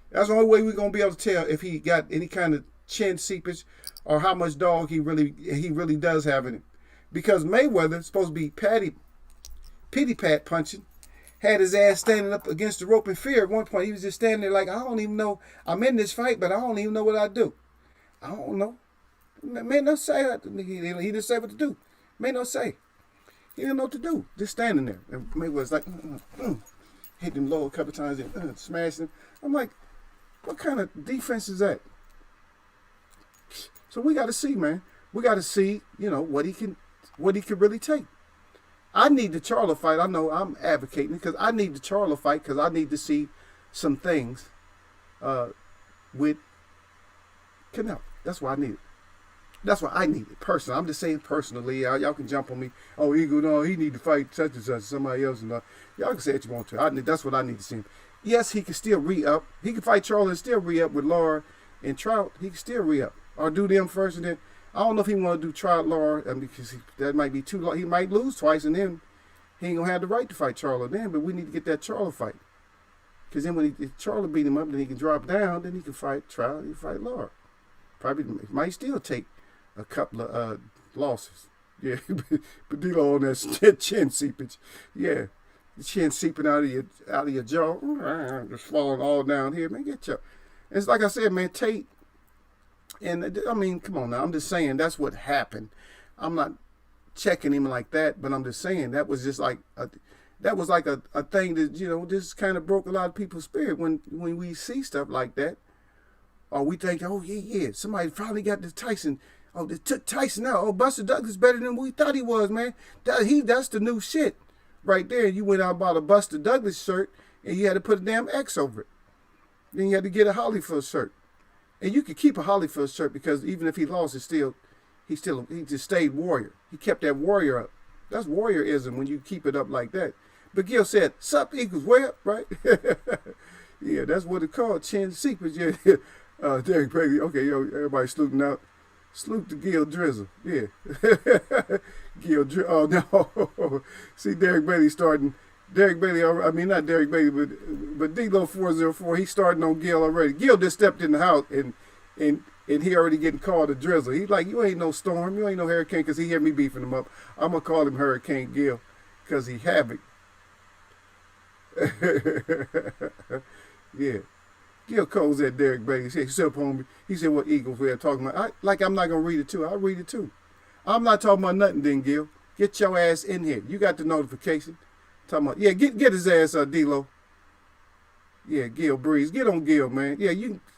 [SPEAKER 1] That's the only way we're gonna be able to tell if he got any kind of chin seepage or how much dog he really does have in him. Because Mayweather's supposed to be pity pat punching, had his ass standing up against the rope in fear at one point. He was just standing there like, I don't even know. I'm in this fight, but I don't even know what I do. I don't know. Man, no say. He didn't say what to do. Man, no say. He didn't know what to do. Just standing there. And Mayweather's like, hit him low a couple times and smashed him. I'm like, what kind of defense is that? So we got to see, man. We got to see, what he can really take. I need the Charlo fight. I know I'm advocating because I need the Charlo fight because I need to see some things with Canelo. That's why I need it. That's why I need it personally. I'm just saying personally. Y'all can jump on me. Oh, Eagle, no, he need to fight such and such, somebody else. And y'all can say what you want to. That's what I need to see him. Yes, he can still re-up. He can fight Charlo and still re-up with Lara and Trout. He can still re-up. Or do them first and then. I don't know if he want to do Trout Lara because that might be too long. He might lose twice and then he ain't going to have the right to fight Charlo then. But we need to get that Charlo fight. Because then if Charlo beat him up, then he can drop down. Then he can fight Trout. He can fight Lara. Probably might still take a couple of losses. Yeah, but D'Lo on that chin seepage. Yeah, the chin seeping out of your jaw, just falling all down here. Man, get your. It's like I said, man, Tate. And I mean, come on now. I'm just saying that's what happened. I'm not checking him like that, but I'm just saying that was just like a thing that just kind of broke a lot of people's spirit when we see stuff like that, or we think, oh yeah, somebody finally got this Tyson. Oh, they took Tyson out. Oh, Buster Douglas better than we thought he was, man. That's the new shit right there. You went out and bought a Buster Douglas shirt and you had to put a damn X over it. Then you had to get a Holyfield shirt. And you could keep a Holyfield shirt because even if he lost, he just stayed warrior. He kept that warrior up. That's warriorism when you keep it up like that. But Gil said, sup equals way up, right? Yeah, that's what it's called, chin seepage. Yeah, Derek Bailey. Okay, everybody saluting out. Salute to Gil Drizzle. Yeah. Gil Drizzle. Oh, no. See, Derek Bailey starting. Derek Bailey, I mean, not Derek Bailey, but D-Lo 404, he's starting on Gil already. Gil just stepped in the house, and he already getting called a drizzle. He's like, you ain't no storm, you ain't no hurricane, because he hear me beefing him up. I'm going to call him Hurricane Gil, because he havoc. Yeah. Gil calls that Derek Bailey. He said, up on me. He said, what Eagles we are talking about? I'm not going to read it too. I'll read it too. I'm not talking about nothing then, Gil. Get your ass in here. You got the notification. Talking about, yeah, get his ass, D-Lo. Yeah, Gil Breeze. Get on Gil, man. Yeah,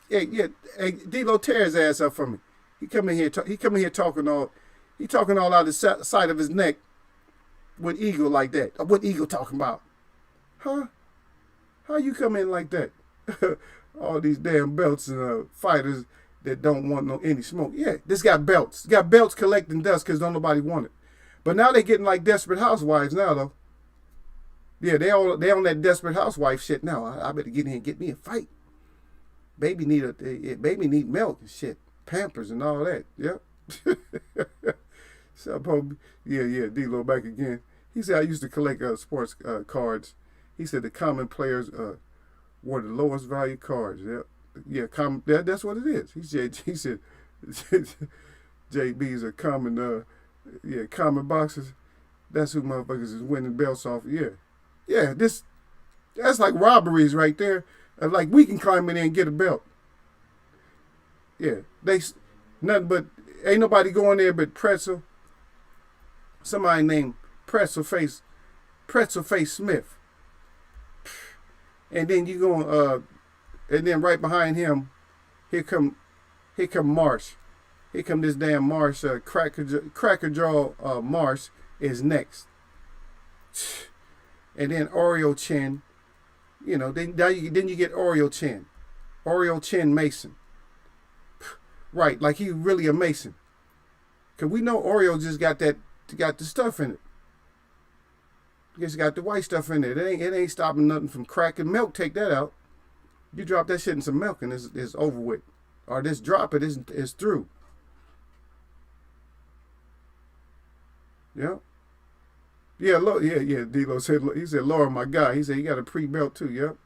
[SPEAKER 1] hey, D-Lo, tear his ass up for me. He come in here talking all out the side of his neck with Eagle like that. What Eagle talking about? Huh? How you come in like that? All these damn belts and fighters that don't want any smoke. Yeah, this got belts. Got belts collecting dust because don't nobody want it. But now they getting like Desperate Housewives now, though. Yeah, they on that Desperate Housewife shit now. I better get in here and get me a fight. Baby need milk and shit. Pampers and all that. Yep. So, yeah, D-Lo back again. He said, I used to collect sports cards. He said the common players were the lowest value cards. Yeah, that's what it is. He said JBs are common, common boxers. That's who motherfuckers is winning belts off. Yeah, that's like robberies right there. Like we can climb in there and get a belt. Yeah, ain't nobody going there but Pretzel. Somebody named Pretzel Face Smith. And then you go, and then right behind him Here come Marsh. Here come this damn Marsh, Cracker Jaw Marsh is next. And then Oreo Chin, then you get Oreo Chin Mason. Right, like he really a Mason. Cause we know Oreo just got the stuff in it. Just got the white stuff in it. It ain't stopping nothing from cracking. Milk, take that out. You drop that shit in some milk and it's over with. Or just drop it, it's through. Yeah. Yeah, D-Lo said, he said, Laura, my guy. He said, he got a pre-belt too, yep.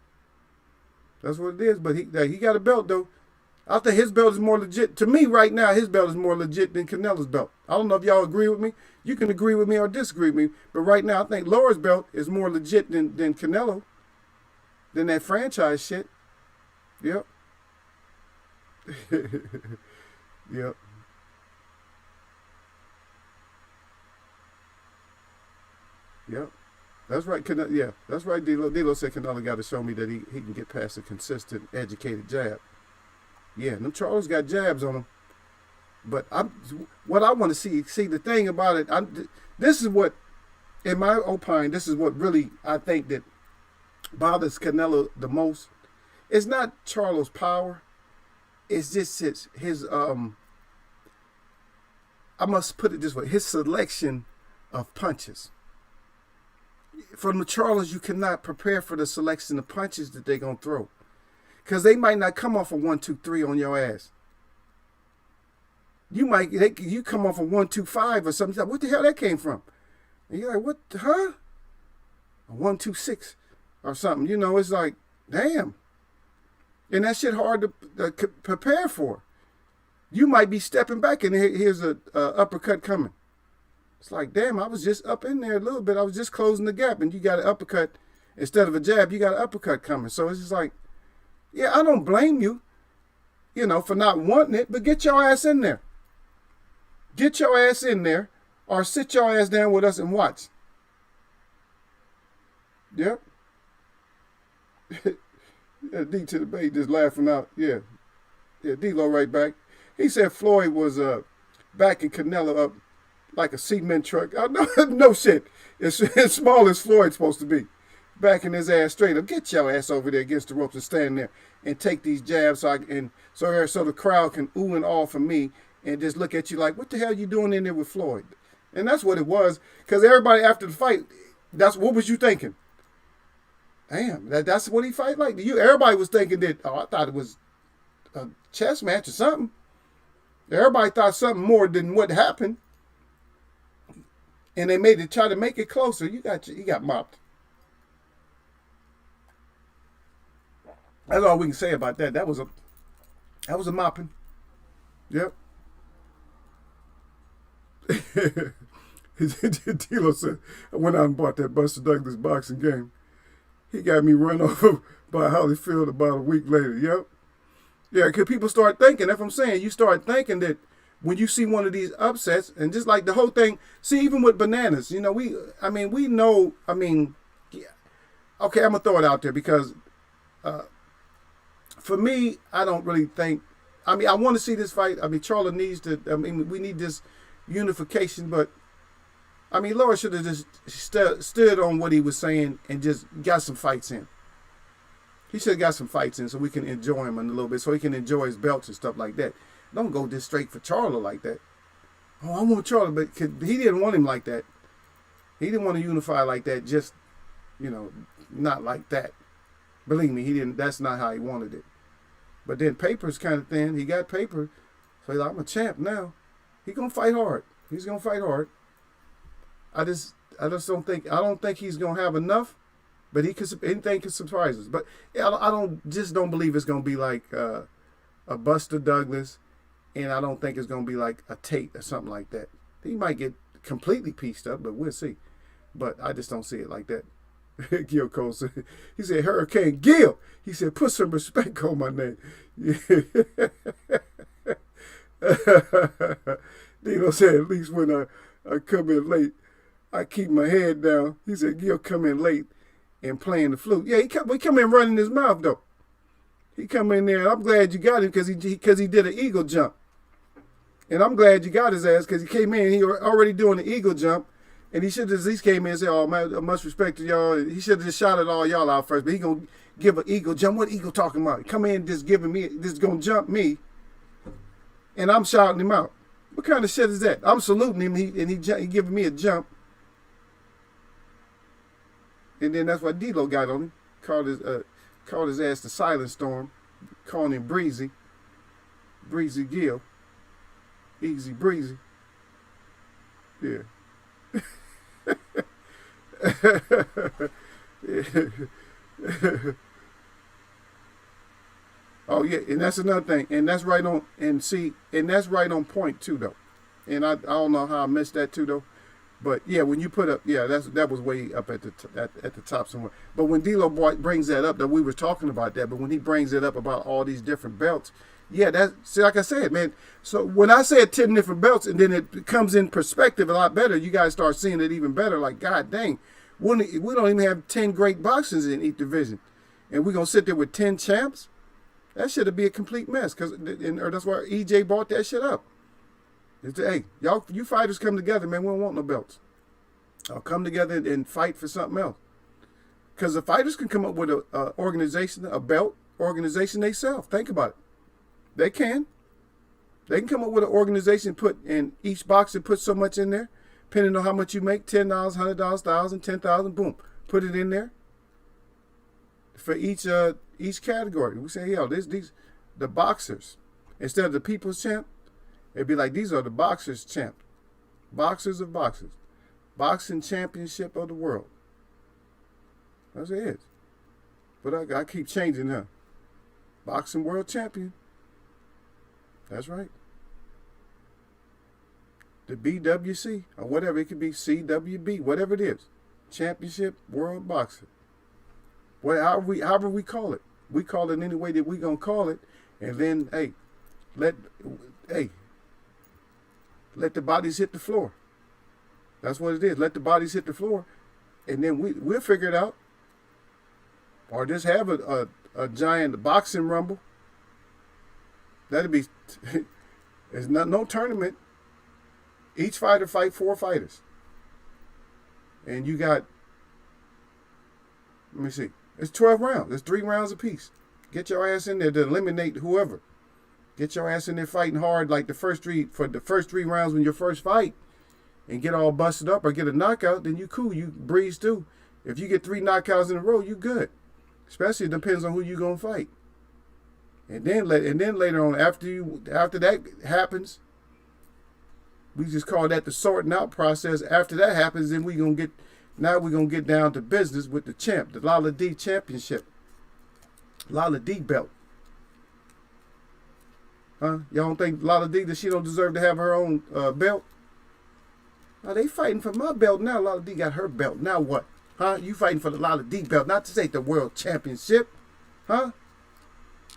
[SPEAKER 1] That's what it is, but he got a belt, though. I think his belt is more legit. To me, right now, his belt is more legit than Canelo's belt. I don't know if y'all agree with me. You can agree with me or disagree with me, but right now, I think Laura's belt is more legit than Canelo, than that franchise shit. Yep. Yep. Yep. That's right. Yeah, that's right. D-Lo said Canelo got to show me that he can get past a consistent, educated jab. Yeah, them Charles got jabs on him. But what I want to see the thing about it, this is what, in my opinion, this is what really I think that bothers Canelo the most. It's not Charlo's power. It's just his I must put it this way, his selection of punches. From the Charlos, you cannot prepare for the selection of punches that they're going to throw. Because they might not come off a 1, 2, 3 on your ass. You come off a 1, 2, 5 or something. What the hell that came from? And you're like, what, huh? A 1, 2, 6 or something. It's like, damn. And that shit hard to prepare for. You might be stepping back and here's a uppercut coming. It's like, damn, I was just up in there a little bit. I was just closing the gap, and you got an uppercut. Instead of a jab, you got an uppercut coming. So it's just like, yeah, I don't blame you, for not wanting it, but get your ass in there. Get your ass in there, or sit your ass down with us and watch. Yep. Yeah, D to the Bay just laughing out. Yeah. Yeah, D-Lo right back. He said Floyd was backing Canelo up like a cement truck. No shit. It's as small as Floyd's supposed to be. Backing his ass straight up. Get your ass over there against the ropes and stand there and take these jabs so the crowd can ooh and awe for me and just look at you like, what the hell you doing in there with Floyd? And that's what it was. Because everybody after the fight, what was you thinking? Damn, that's what he fight like. Everybody was thinking that, I thought it was a chess match or something. Everybody thought something more than what happened. And they try to make it closer. You got mopped. That's all we can say about that. That was a mopping. Yep. D-Lo said, I went out and bought that Buster Douglas boxing game. He got me run over by Holyfield about a week later. Yep. Yeah, because people start thinking, that's what I'm saying. You start thinking that when you see one of these upsets, and just like the whole thing, see, even with bananas, we know, yeah. Okay, I'm going to throw it out there because for me, I don't really think, I want to see this fight. Charlo needs to, we need this unification, but, Laura should have just stood on what he was saying and just got some fights in. He should have got some fights in so we can enjoy him a little bit, so he can enjoy his belts and stuff like that. Don't go just straight for Charlo like that. Oh, I want Charlo, but he didn't want him like that. He didn't want to unify like that, just, not like that. Believe me, he didn't. That's not how he wanted it. But then Paper's kind of thin. He got Paper. So he's like, I'm a champ now. He's going to fight hard. He's going to fight hard. I don't think he's going to have enough. But anything can surprise us. But I don't believe it's going to be like a Buster Douglas, and I don't think it's going to be like a Tate or something like that. He might get completely pieced up, but we'll see. But I just don't see it like that. Gil Cole said, he said, Hurricane Gil. He said, put some respect on my name. D-Lo said, at least when I come in late, I keep my head down. He said, Gil come in late and playing the flute. Yeah, he come in running his mouth, though. He come in there. I'm glad you got him because he did an eagle jump. And I'm glad you got his ass because he came in. He already doing the eagle jump. And he should have at least came in and said, oh, man, much respect to y'all. He should have just shouted all y'all out first. But he going to give an eagle jump. What eagle talking about? Come in just giving me, just going to jump me. And I'm shouting him out. What kind of shit is that? I'm saluting him and he giving me a jump. And then that's why D-Lo got on him. Called his ass the Silent Storm. Calling him Breezy. Breezy Gill. Easy Breezy. Yeah. Oh yeah, and that's another thing, and that's right on, and that's right on point too, though. And I don't know how I missed that too, though. But yeah, when you put up, yeah, that was way up at the top somewhere. But when D-Lo brings that up, that we were talking about that, but when he brings it up about all these different belts, yeah, see, like I said, man. So when I said 10 different belts, and then it comes in perspective a lot better, you guys start seeing it even better. Like, God dang, we don't even have 10 great boxers in each division, and we're gonna sit there with 10 champs. That should be a complete mess, or that's why EJ bought that shit up. Hey, you fighters come together, man. We don't want no belts. I'll come together and fight for something else. Because the fighters can come up with a organization, a belt organization themselves. Think about it. They can. They can come up with an organization, put in each boxer, put so much in there, depending on how much you make, $10, $100, $1,000, $10,000, boom, put it in there for each category. We say, yo, these the boxers instead of the people's champ. It'd be like, these are the boxers champ, boxers of boxers, boxing championship of the world. That's it. But I keep changing her. Boxing world champion. That's right. The BWC or whatever, it could be CWB, whatever it is. Championship World Boxer. However we call it. We call it any way that we gonna call it. And then, let the bodies hit the floor. That's what it is. Let the bodies hit the floor. And then we'll figure it out. Or just have a giant boxing rumble. That'd be, it's no tournament. Each fighter fight 4 fighters. And you got, let me see, it's 12 rounds. It's 3 rounds apiece. Get your ass in there to eliminate whoever. Get your ass in there fighting hard like the first 3 rounds when your first fight and get all busted up or get a knockout, then you cool. You breeze through. If you get 3 knockouts in a row, you good. Especially it depends on who you gonna fight. And then later on, after that happens, we just call that the sorting out process. After that happens, then we're gonna get down to business with the champ, the Lala D championship. Lala D belt. Huh? Y'all don't think Lala D that she don't deserve to have her own belt? Now they fighting for my belt now. Lala D got her belt. Now what? Huh? You fighting for the Lala D belt, not to say the world championship. Huh?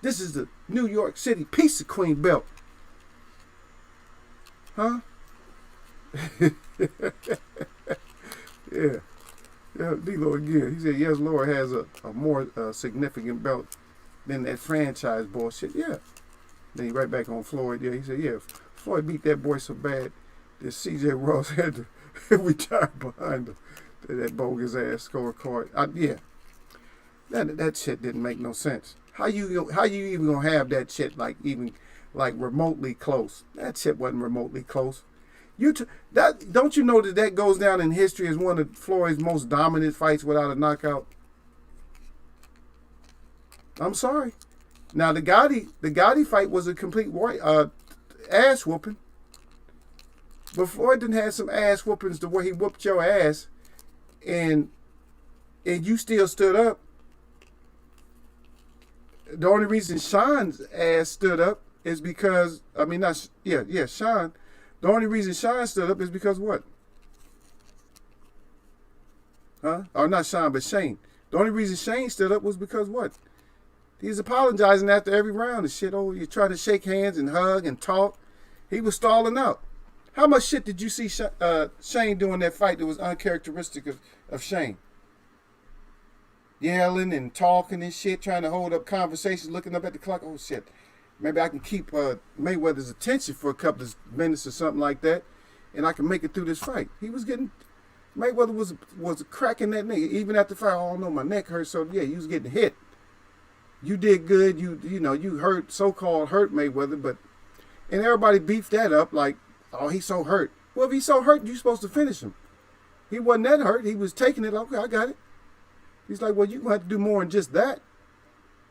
[SPEAKER 1] This is the New York City Pizza Queen belt. Huh? Yeah. Yeah, D-Lo again. He said, yes, Laura has a more significant belt than that franchise bullshit. Yeah. Then he right back on Floyd. Yeah, he said, yeah, Floyd beat that boy so bad that C.J. Ross had to retire behind him. That bogus ass scorecard. Yeah. That shit didn't make no sense. How you even gonna have that shit like remotely close? That shit wasn't remotely close. Don't you know that goes down in history as one of Floyd's most dominant fights without a knockout? I'm sorry. Now the Gotti fight was a complete ass whooping. But Floyd didn't have some ass whoopings the way he whooped your ass, and you still stood up. The only reason Sean's ass stood up is because, Sean. The only reason Sean stood up is because what? Huh? Or not Sean, but Shane. The only reason Shane stood up was because what? He's apologizing after every round and shit. Oh, you're trying to shake hands and hug and talk. He was stalling out. How much shit did you see Shane doing that fight that was uncharacteristic of Shane? yelling and talking and shit, trying to hold up conversations, looking up at the clock. Oh shit, maybe I can keep Mayweather's attention for a couple of minutes or something like that, and I can make it through this fight. He was getting Mayweather was cracking that nigga even after the fight. Oh no, my neck hurts. So yeah, he was getting hit. You did good. You know you hurt so-called hurt Mayweather, but and everybody beefed that up like, oh, he's so hurt. Well, if he's so hurt, you're supposed to finish him. He wasn't that hurt. He was taking it. Okay, I got it. He's like, well, you're going to have to do more than just that.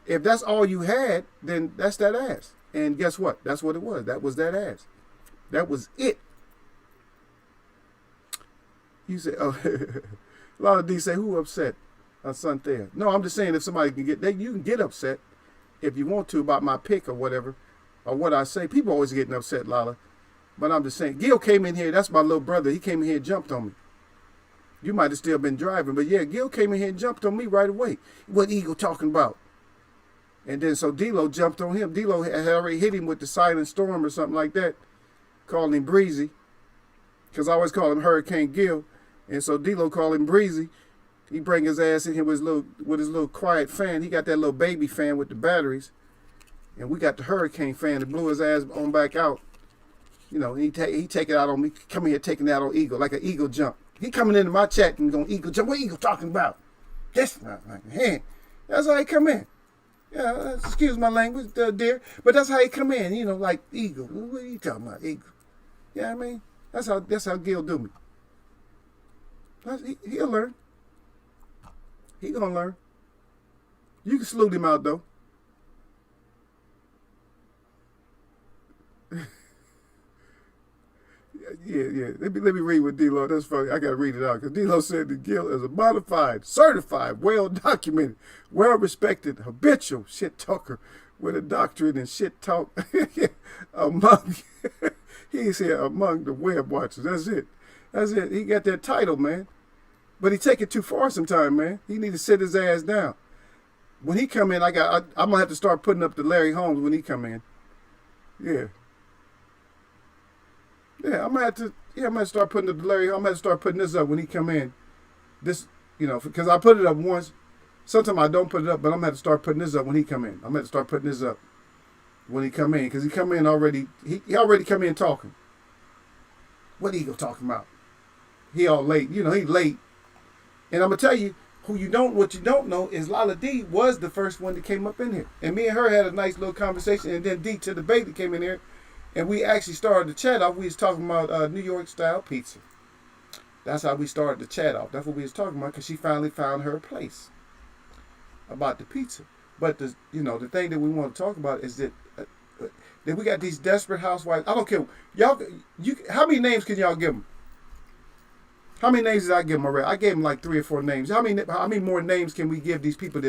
[SPEAKER 1] If that's all you had, then that's that ass. And guess what? That's what it was. That was that ass. That was it. You say, oh, a lot of these say, who upset? Son there. No, I'm just saying if somebody can get, you can get upset if you want to about my pick or whatever, or what I say. People always getting upset, Lala. But I'm just saying, Gil came in here. That's my little brother. He came in here and jumped on me. You might have still been driving, but yeah, Gil came in here and jumped on me right away. What Eagle talking about? And then so D-Lo jumped on him. D-Lo had already hit him with the silent storm or something like that, calling him Breezy, because I always call him Hurricane Gil. And so D-Lo called him Breezy. He bring his ass in here with his little quiet fan. He got that little baby fan with the batteries, and we got the Hurricane fan that blew his ass on back out. You know, he take it out on me. Come here taking that on Eagle, like an eagle jump. He coming into my chat and going, Eagle jump. What Eagle talking about? This, man. That's how he come in. Yeah, excuse my language, dear. But that's how he come in, you know, like Eagle. What are you talking about, Eagle? Yeah, I mean, that's how Gil do me. He'll learn. He gonna learn. You can salute him out, though. Yeah. Let me read what D-Lo. That's funny. I gotta read it out because D-Lo said that Gil is a modified, certified, well-documented, well-respected, habitual shit talker with a doctorate in shit talk among. He said among the web watchers. That's it. He got that title, man. But he take it too far sometime, man. He need to sit his ass down. When he come in, I'm gonna have to start putting up the Larry Holmes when he come in. Yeah. Yeah, I'm gonna have to start putting up the Larry. I'm gonna have to start putting this up when he come in. This, you know, because I put it up once. Sometimes I don't put it up, but I'm gonna have to start putting this up when he come in. I'm gonna have to start putting this up when he come in, because he come in already. He already come in talking. What Eagle talking about? He all late. You know, he late. And I'm gonna tell you what you don't know is Lala D was the first one that came up in here, and me and her had a nice little conversation, and then D to the Bailey came in here. And we actually started the chat off. We was talking about New York style pizza. That's how we started the chat off. That's what we was talking about, because she finally found her place about the pizza. But the thing that we want to talk about is that we got these desperate housewives. I don't care, y'all. How many names can y'all give them? How many names did I give them already? I gave them like 3 or 4 names. How many more names can we give these people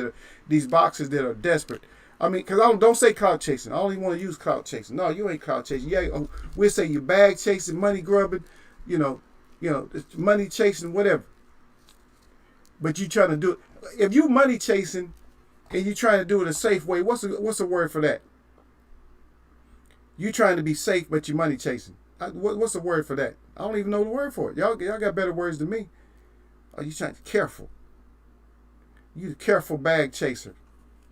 [SPEAKER 1] these boxes that are desperate? I mean, because I don't say clout chasing. I don't even want to use clout chasing. No, you ain't clout chasing. Yeah, we'll say you bag chasing, money grubbing, money chasing, whatever. But you trying to do it. If you money chasing and you trying to do it a safe way, what's the word for that? You trying to be safe, but you money chasing. What's the word for that? I don't even know the word for it. Y'all got better words than me. Are you trying to be careful? You careful bag chaser.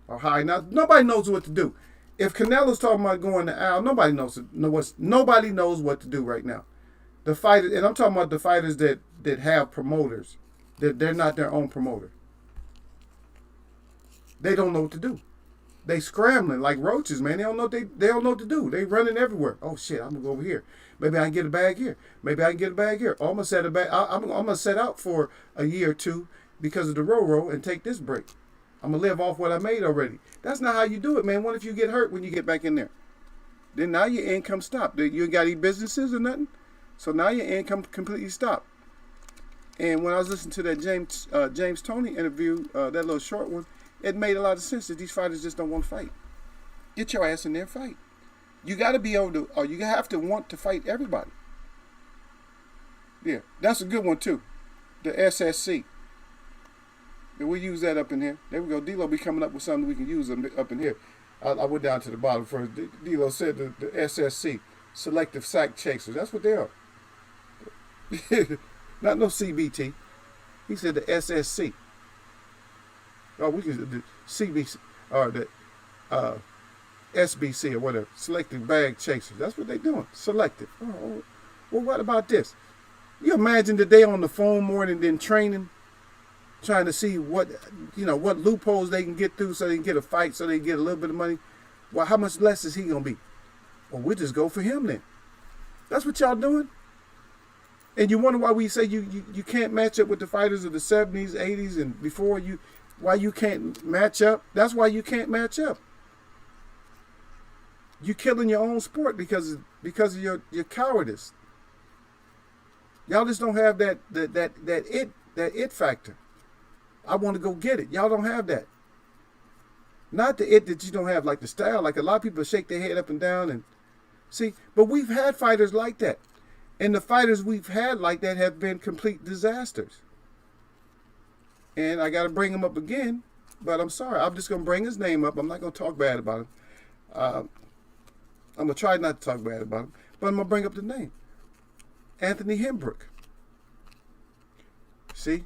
[SPEAKER 1] Or high. Now, nobody knows what to do. If Canelo's talking about going to Al, nobody knows what to do right now. The fighters, and I'm talking about the fighters that have promoters, that they're not their own promoter. They don't know what to do. They scrambling like roaches, man. They don't know what to do. They running everywhere. Oh shit, I'm gonna go over here. Maybe I can get a bag here. Maybe I can get a bag here. Oh, I'm gonna set out for a year or two because of the Roro and take this break. I'm going to live off what I made already. That's not how you do it, man. What if you get hurt when you get back in there? Then now your income stopped. You ain't got any businesses or nothing. So now your income completely stopped. And when I was listening to that James Toney interview, that little short one, it made a lot of sense that these fighters just don't want to fight. Get your ass in there and fight. You got to be able to, or you have to want to fight everybody. Yeah, that's a good one too. The SSC. We use that up in here. There we go. D-Lo be coming up with something we can use up in here. I went down to the bottom first. D-Lo said the SSC, Selective Sack Chasers. That's what they are. Not no CBT. He said the SSC. Oh, we can the CBC or the uh, SBC or whatever, selective bag chasers. That's what they're doing. Selective. Oh, well, what about this? You imagine that they on the phone more than training, trying to see what what loopholes they can get through so they can get a fight, so they can get a little bit of money. Well, how much less is he gonna be? Well, we'll just go for him then. That's what y'all doing. And you wonder why we say you can't match up with the fighters of the 70s, 80s, and before why you can't match up. That's why you can't match up. You're killing your own sport because of your cowardice. Y'all just don't have that it factor. I want to go get it. Y'all don't have that. Not the it that you don't have, like the style. Like a lot of people shake their head up and down and see. But we've had fighters like that. And the fighters we've had like that have been complete disasters. And I got to bring him up again. But I'm sorry. I'm just going to bring his name up. I'm not going to talk bad about him. I'm going to try not to talk bad about him. But I'm going to bring up the name. Anthony Hembrook. See?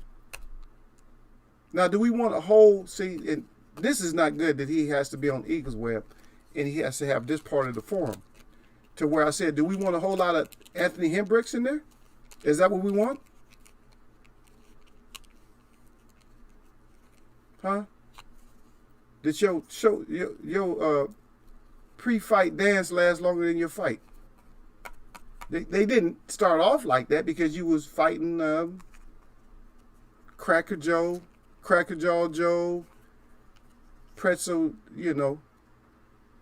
[SPEAKER 1] Now, do we want a whole... See, and this is not good that he has to be on Eagles Web and he has to have this part of the forum. To where I said, do we want a whole lot of Anthony Hembrooks in there? Is that what we want? Huh? Did your pre-fight dance last longer than your fight? They didn't start off like that because you was fighting Cracker Jaw Joe, Pretzel,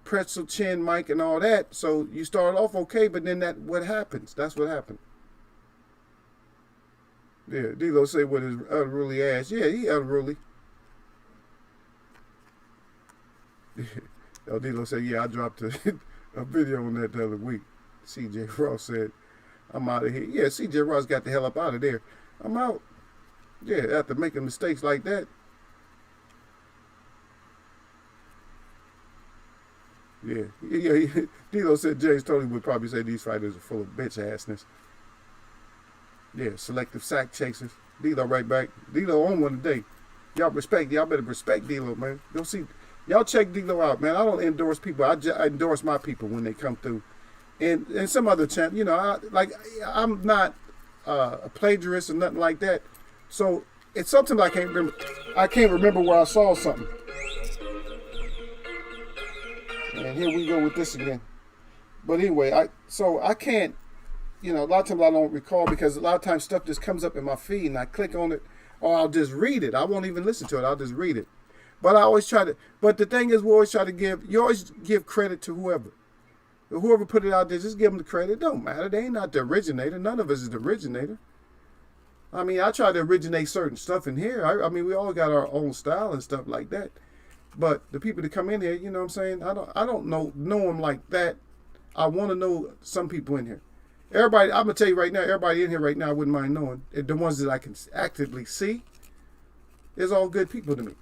[SPEAKER 1] Pretzel Chin Mike and all that. So you start off okay, but then what happens? That's what happened. Yeah, D-Lo say with his unruly ass. Yeah, he unruly. D-Lo said, yeah, I dropped a video on that the other week. CJ Ross said, I'm out of here. Yeah, CJ Ross got the hell up out of there. I'm out. Yeah, after making mistakes like that. Yeah. D-Lo said James Tony would probably say these fighters are full of bitch assness. Yeah, selective sack chasers. D-Lo right back. D-Lo on one today. Y'all better respect D-Lo, man. Go see. Y'all check D-Lo out, man. I don't endorse people. I endorse my people when they come through. And some other champ, I'm not a plagiarist or nothing like that. So it's something I can't remember. I can't remember where I saw something. And here we go with this again. But anyway, I can't, a lot of times I don't recall because a lot of times stuff just comes up in my feed and I click on it or I'll just read it. I won't even listen to it. I'll just read it. But I always try to, but the thing is, you always give credit to whoever. Whoever put it out there, just give them the credit. It don't matter. They ain't not the originator. None of us is the originator. I mean, I try to originate certain stuff in here. I mean, we all got our own style and stuff like that. But the people that come in here, you know what I'm saying? I don't know them like that. I want to know some people in here. Everybody, I'm going to tell you right now, everybody in here right now, I wouldn't mind knowing. The ones that I can actively see, is all good people to me.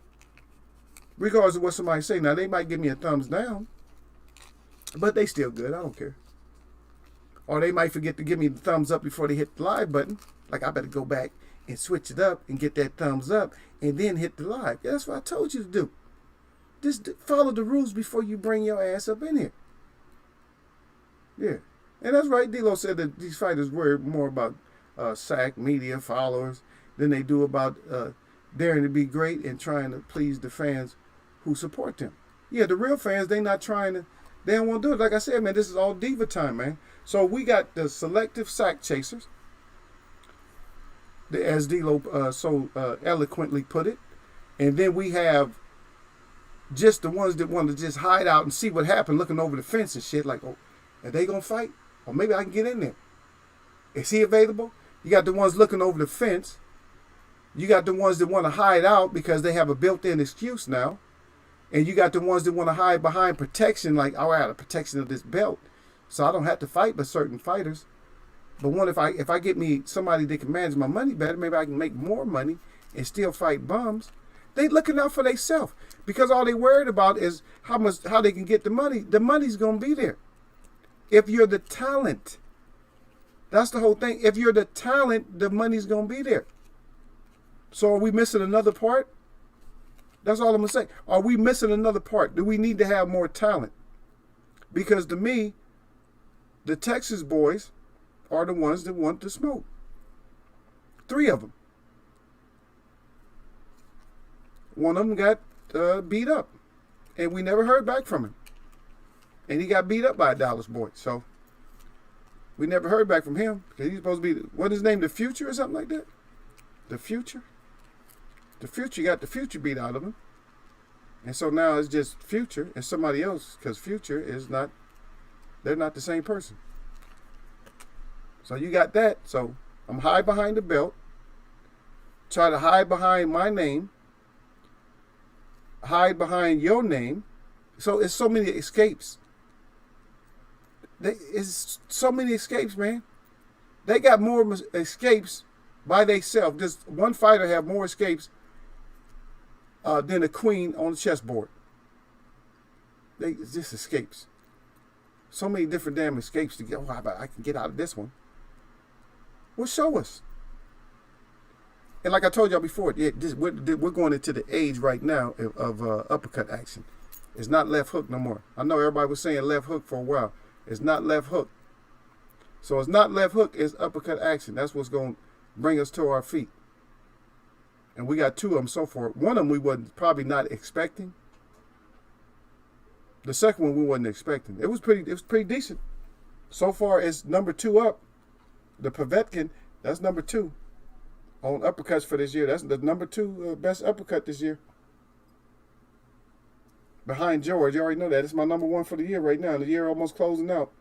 [SPEAKER 1] Regardless of what somebody say. Now, they might give me a thumbs down, but they still good. I don't care. Or they might forget to give me the thumbs up before they hit the live button. Like, I better go back and switch it up and get that thumbs up and then hit the live. Yeah, that's what I told you to do. Just follow the rules before you bring your ass up in here. Yeah. And that's right. D-Lo said that these fighters worry more about SAC, media, followers, than they do about daring to be great and trying to please the fans who support them. Yeah, the real fans, they don't want to do it. Like I said, man, this is all diva time, man. So we got the selective sack chasers, as D-Lo so eloquently put it. And then we have just the ones that want to just hide out and see what happened, looking over the fence and shit, like, oh, are they going to fight? Or maybe I can get in there. Is he available? You got the ones looking over the fence. You got the ones that want to hide out because they have a built-in excuse now. And you got the ones that want to hide behind protection, like, oh, I got a protection of this belt, so I don't have to fight with certain fighters. But if I get me somebody that can manage my money better, maybe I can make more money and still fight bums. They looking out for themselves because all they worried about is how they can get the money. The money's gonna be there. If you're the talent, that's the whole thing. If you're the talent, the money's gonna be there. So are we missing another part? That's all I'm going to say. Are we missing another part? Do we need to have more talent? Because to me, the Texas boys are the ones that want to smoke. 3 of them. One of them got beat up, and we never heard back from him. And he got beat up by a Dallas boy. So we never heard back from him. Because he's supposed to be, what is his name, the Future or something like that? The Future? The Future got the Future beat out of him. And so now it's just Future and somebody else, because Future is not, they're not the same person. So you got that. So I'm hide behind the belt. Try to hide behind my name. Hide behind your name. So it's so many escapes. It's so many escapes, man. They got more escapes by themselves. Just one fighter have more escapes than a queen on the chessboard. It's just escapes. So many different damn escapes to get. Oh, I can get out of this one. Well, show us. And like I told y'all before, we're going into the age right now of uppercut action. It's not left hook no more. I know everybody was saying left hook for a while. It's not left hook. So it's not left hook, it's uppercut action. That's what's going to bring us to our feet. And we got 2 of them so far. One of them we wasn't probably not expecting. The second one we wasn't expecting. It was pretty decent. So far it's number 2 up. The Povetkin, that's number 2 on uppercuts for this year. That's the number 2 best uppercut this year. Behind George, you already know that. It's my number 1 for the year right now. The year almost closing out.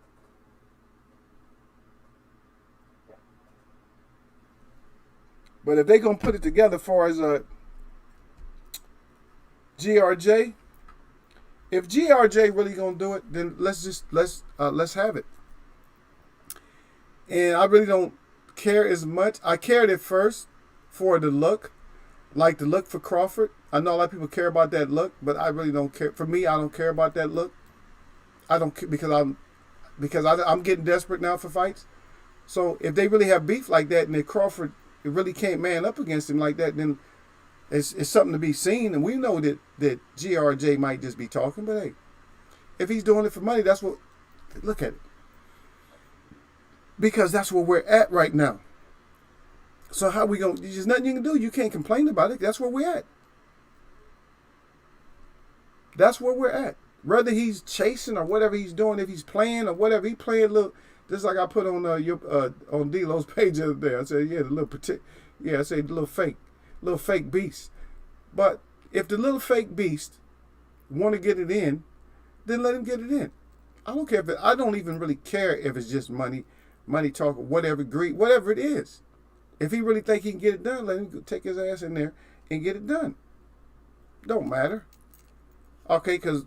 [SPEAKER 1] But if they gonna put it together as far as GRJ, if GRJ really gonna do it, then let's have it. And I really don't care as much. I cared at first for the look, like the look for Crawford. I know a lot of people care about that look, but I really don't care. For me, I don't care about that look. I don't care because I'm getting desperate now for fights. So if they really have beef like that, and then Crawford really can't man up against him like that, then it's something to be seen. And we know that GRJ might just be talking, but hey, if he's doing it for money, that's what. Look at it. Because that's where we're at right now. So how we gonna? There's nothing you can do. You can't complain about it. That's where we're at. That's where we're at. Whether he's chasing or whatever he's doing, if he's playing or whatever he playing, look, just like I put on on D-Lo's page the other day. I said, yeah, I said the little fake beast. But if the little fake beast want to get it in, then let him get it in. I don't care I don't even really care if it's just money talk, whatever, greed, whatever it is. If he really think he can get it done, let him take his ass in there and get it done. Don't matter. Okay, because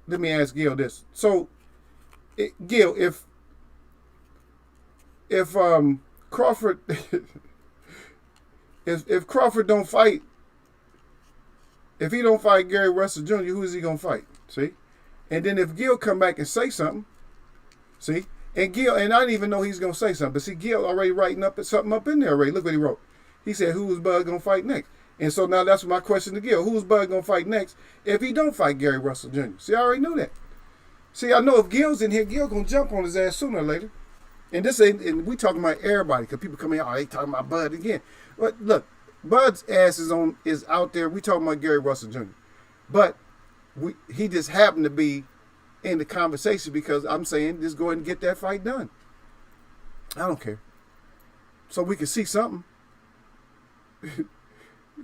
[SPEAKER 1] let me ask Gil this. So, Gil, if Crawford, if Crawford don't fight, if he don't fight Gary Russell Jr., who is he gonna fight? See, and then if Gil come back and say something, see, and Gil, and I didn't even know he's gonna say something, but see, Gil already writing something up in there already. Look what he wrote. He said, "Who's Bud gonna fight next?" And so now that's my question to Gil. Who's Bud going to fight next if he don't fight Gary Russell Jr.? See, I already knew that. See, I know if Gil's in here, Gil going to jump on his ass sooner or later. And we talking about everybody because people come in, oh, they talking about Bud again. But look, Bud's ass is out there. We talking about Gary Russell Jr. But he just happened to be in the conversation because I'm saying just go ahead and get that fight done. I don't care. So we can see something.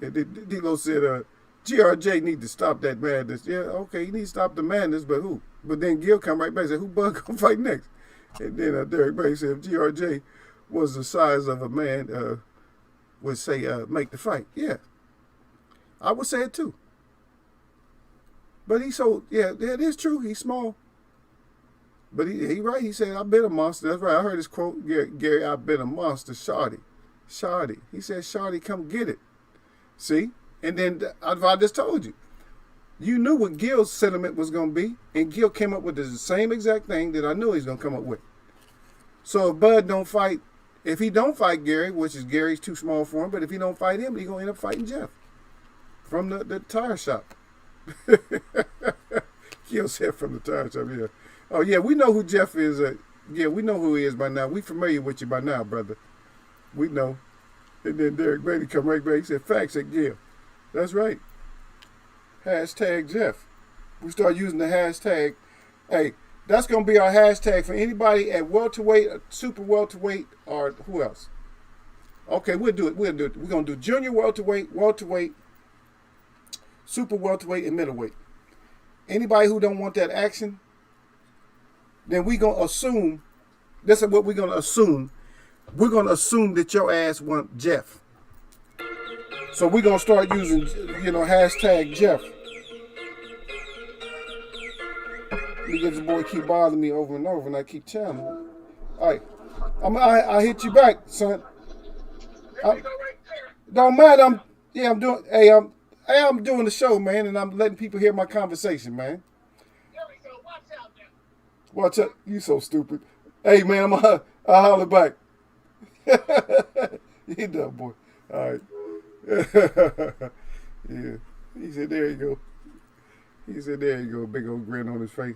[SPEAKER 1] D-Lo said, GRJ need to stop that madness. Yeah, okay, he needs to stop the madness, but who? But then Gil come right back and said, who Bud gonna fight next? And then Derek Banks said, if GRJ was the size of a man, would say, make the fight. Yeah, I would say it too. But it is true. He's small. But he right. He said, I've been a monster. That's right. I heard his quote, Gary, I've been a monster. Shawty. He said, Shawty, come get it. See? And then I just told you. You knew what Gil's sentiment was going to be. And Gil came up with the same exact thing that I knew he was going to come up with. So if Bud don't fight, if he don't fight Gary, which is Gary's too small for him, but if he don't fight him, he's going to end up fighting Jeff. from the tire shop. Gil said from the tire shop, yeah. Oh, yeah, we know who Jeff is. Yeah, we know who he is by now. We familiar with you by now, brother. We know. And then Derek Bailey come right back. He said, facts at Gil. That's right. Hashtag Jeff. We start using the hashtag. Hey, that's going to be our hashtag for anybody at welterweight, super welterweight, or who else? Okay, we'll do it. We're going to do junior welterweight, super welterweight, and middleweight. Anybody who don't want that action, then we're going to assume, this is what we're going to assume. We're going to assume that your ass want Jeff. So we're going to start using, hashtag Jeff. Because the boy keep bothering me over and over, and I keep telling him. All right, I hit you back, son. Don't matter. I'm doing. I'm doing the show, man, and I'm letting people hear my conversation, man. Watch out! You so stupid. Hey, man, I'll holler back. You dumb boy. All right. Yeah. He said, "There you go." He said, "There you go." Big old grin on his face.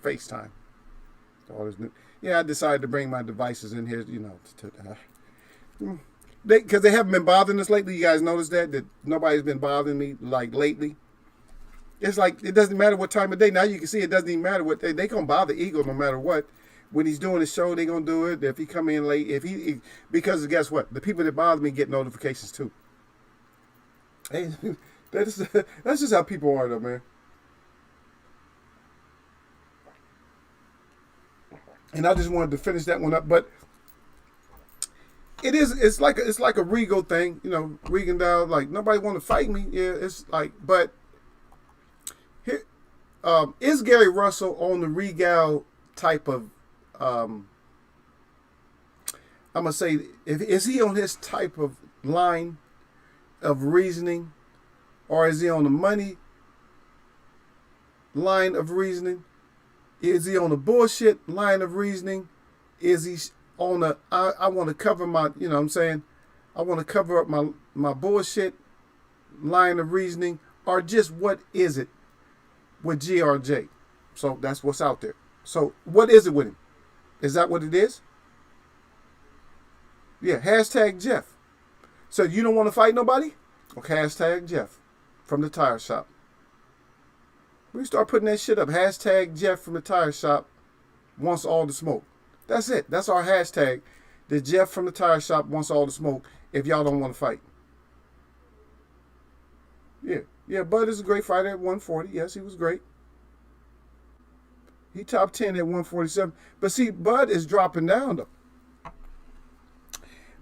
[SPEAKER 1] FaceTime. All this new. Yeah, I decided to bring my devices in here, because they haven't been bothering us lately. You guys notice that nobody's been bothering me like lately. It's like it doesn't matter what time of day. Now you can see it doesn't even matter what they gonna bother Eagle no matter what. When he's doing the show, they gonna do it. If he come in late, because guess what? The people that bother me get notifications too. Hey, that's just how people are, though, man. And I just wanted to finish that one up, but it's like a Regal thing, Regan down, like nobody want to fight me. Yeah, it's like, but here, is Gary Russell on the Regal type of, I'm gonna say, is he on his type of line of reasoning, or is he on the money line of reasoning? Is he on the bullshit line of reasoning? Is he on I want to cover my, I want to cover up my bullshit line of reasoning, or just what is it with GRJ? So that's what's out there. So what is it with him? Is that what it is? Yeah, hashtag Jeff. So you don't want to fight nobody? Okay, hashtag Jeff from the tire shop. We start putting that shit up. Hashtag Jeff from the tire shop wants all the smoke. That's it. That's our hashtag. The Jeff from the tire shop wants all the smoke if y'all don't want to fight. Yeah. Yeah, Bud is a great fighter at 140. Yes, he was great. He top 10 at 147. But see, Bud is dropping down though.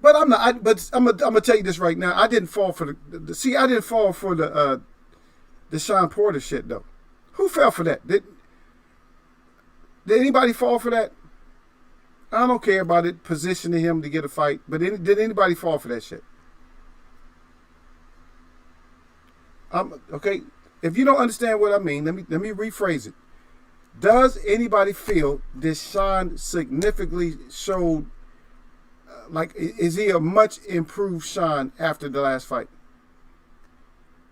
[SPEAKER 1] But I'm not. But I'm gonna tell you this right now. I didn't fall for the. I didn't fall for the Sean Porter shit though. Who fell for that? Did anybody fall for that? I don't care about it positioning him to get a fight, but did anybody fall for that shit? Okay. If you don't understand what I mean, let me rephrase it. Does anybody feel this Sean significantly showed? Is he a much improved Sean after the last fight?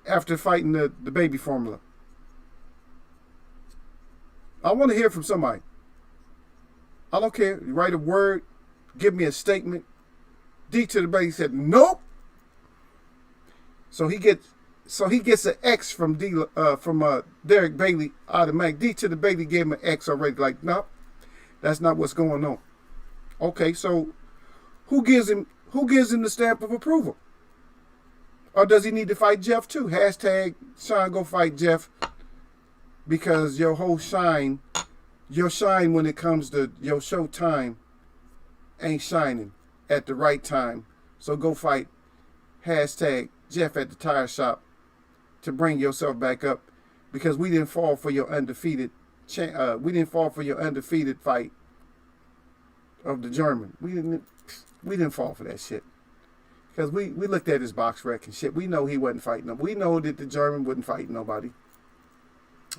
[SPEAKER 1] After fighting the baby formula? I want to hear from somebody. I don't care. You write a word, give me a statement. D to the baby said nope. So he gets an X from Derek Bailey automatic. D to the baby gave him an X already. Like, no, that's not what's going on. Okay, so who gives him the stamp of approval? Or does he need to fight Jeff too? Hashtag Sean go fight Jeff. Because your shine when it comes to your show time ain't shining at the right time. So go fight hashtag Jeff at the tire shop to bring yourself back up, because we didn't fall for your undefeated fight of the German. We didn't fall for that shit. Because we looked at his box rec and shit. We know he wasn't fighting them. We know that the German wouldn't fight nobody.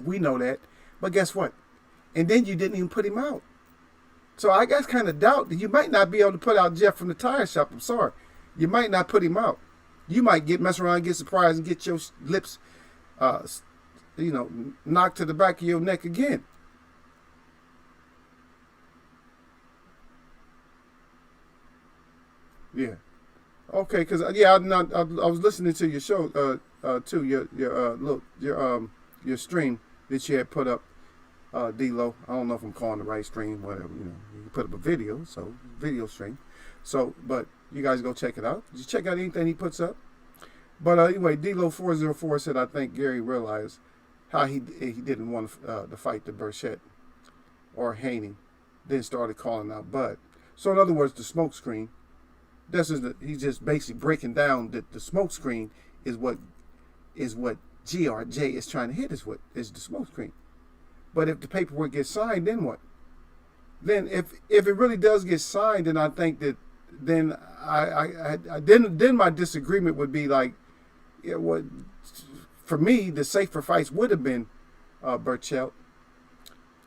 [SPEAKER 1] We know that. But guess what? And then you didn't even put him out. So I got kind of doubt that you might not be able to put out Jeff from the tire shop. I'm sorry. You might not put him out. You might mess around, and get surprised, and get your lips, knocked to the back of your neck again. Yeah. Okay, because I was listening to your show, too, your stream that you had put up, D-Lo. I don't know if I'm calling the right stream, whatever. You put up a video, so video stream. So, but you guys go check it out. Just check out anything he puts up. But anyway, D-Lo 404 said, I think Gary realized how he didn't want to fight the Burchett or Haney, then started calling out Bud. So in other words, the smoke screen. He's just basically breaking down that the smoke screen is what GRJ is trying to hit is the smoke screen. But if the paperwork gets signed, then what? Then if it really does get signed, then I think that then then my disagreement would be like, yeah, what for me the safer fights would have been Burchett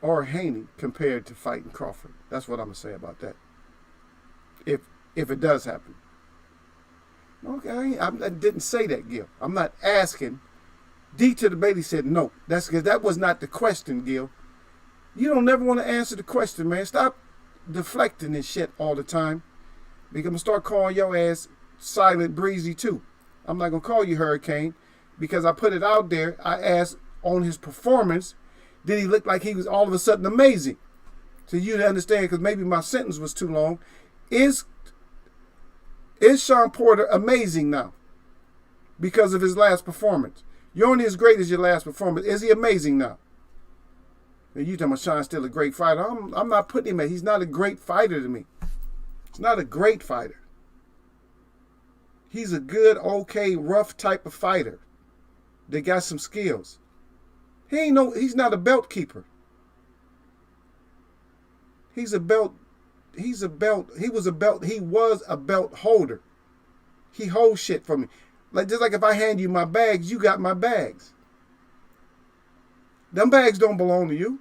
[SPEAKER 1] or Haney compared to fighting Crawford. That's what I'm gonna say about that. If it does happen. Okay, I didn't say that, Gil. I'm not asking. D to the Bailey said no. That's because that was not the question, Gil. You don't never want to answer the question, man. Stop deflecting this shit all the time. Because I'm going to start calling your ass Silent Breezy too. I'm not going to call you Hurricane because I put it out there. I asked on his performance, did he look like he was all of a sudden amazing? So you to understand, because maybe my sentence was too long. Is Sean Porter amazing now because of his last performance? You're only as great as your last performance. Is he amazing now? And you talking about Sean's still a great fighter. I'm not putting him at. He's not a great fighter to me. He's not a great fighter. He's a good, okay, rough type of fighter that got some skills. He's not a belt keeper. He was a belt holder. He holds shit for me. Just like if I hand you my bags, you got my bags. Them bags don't belong to you.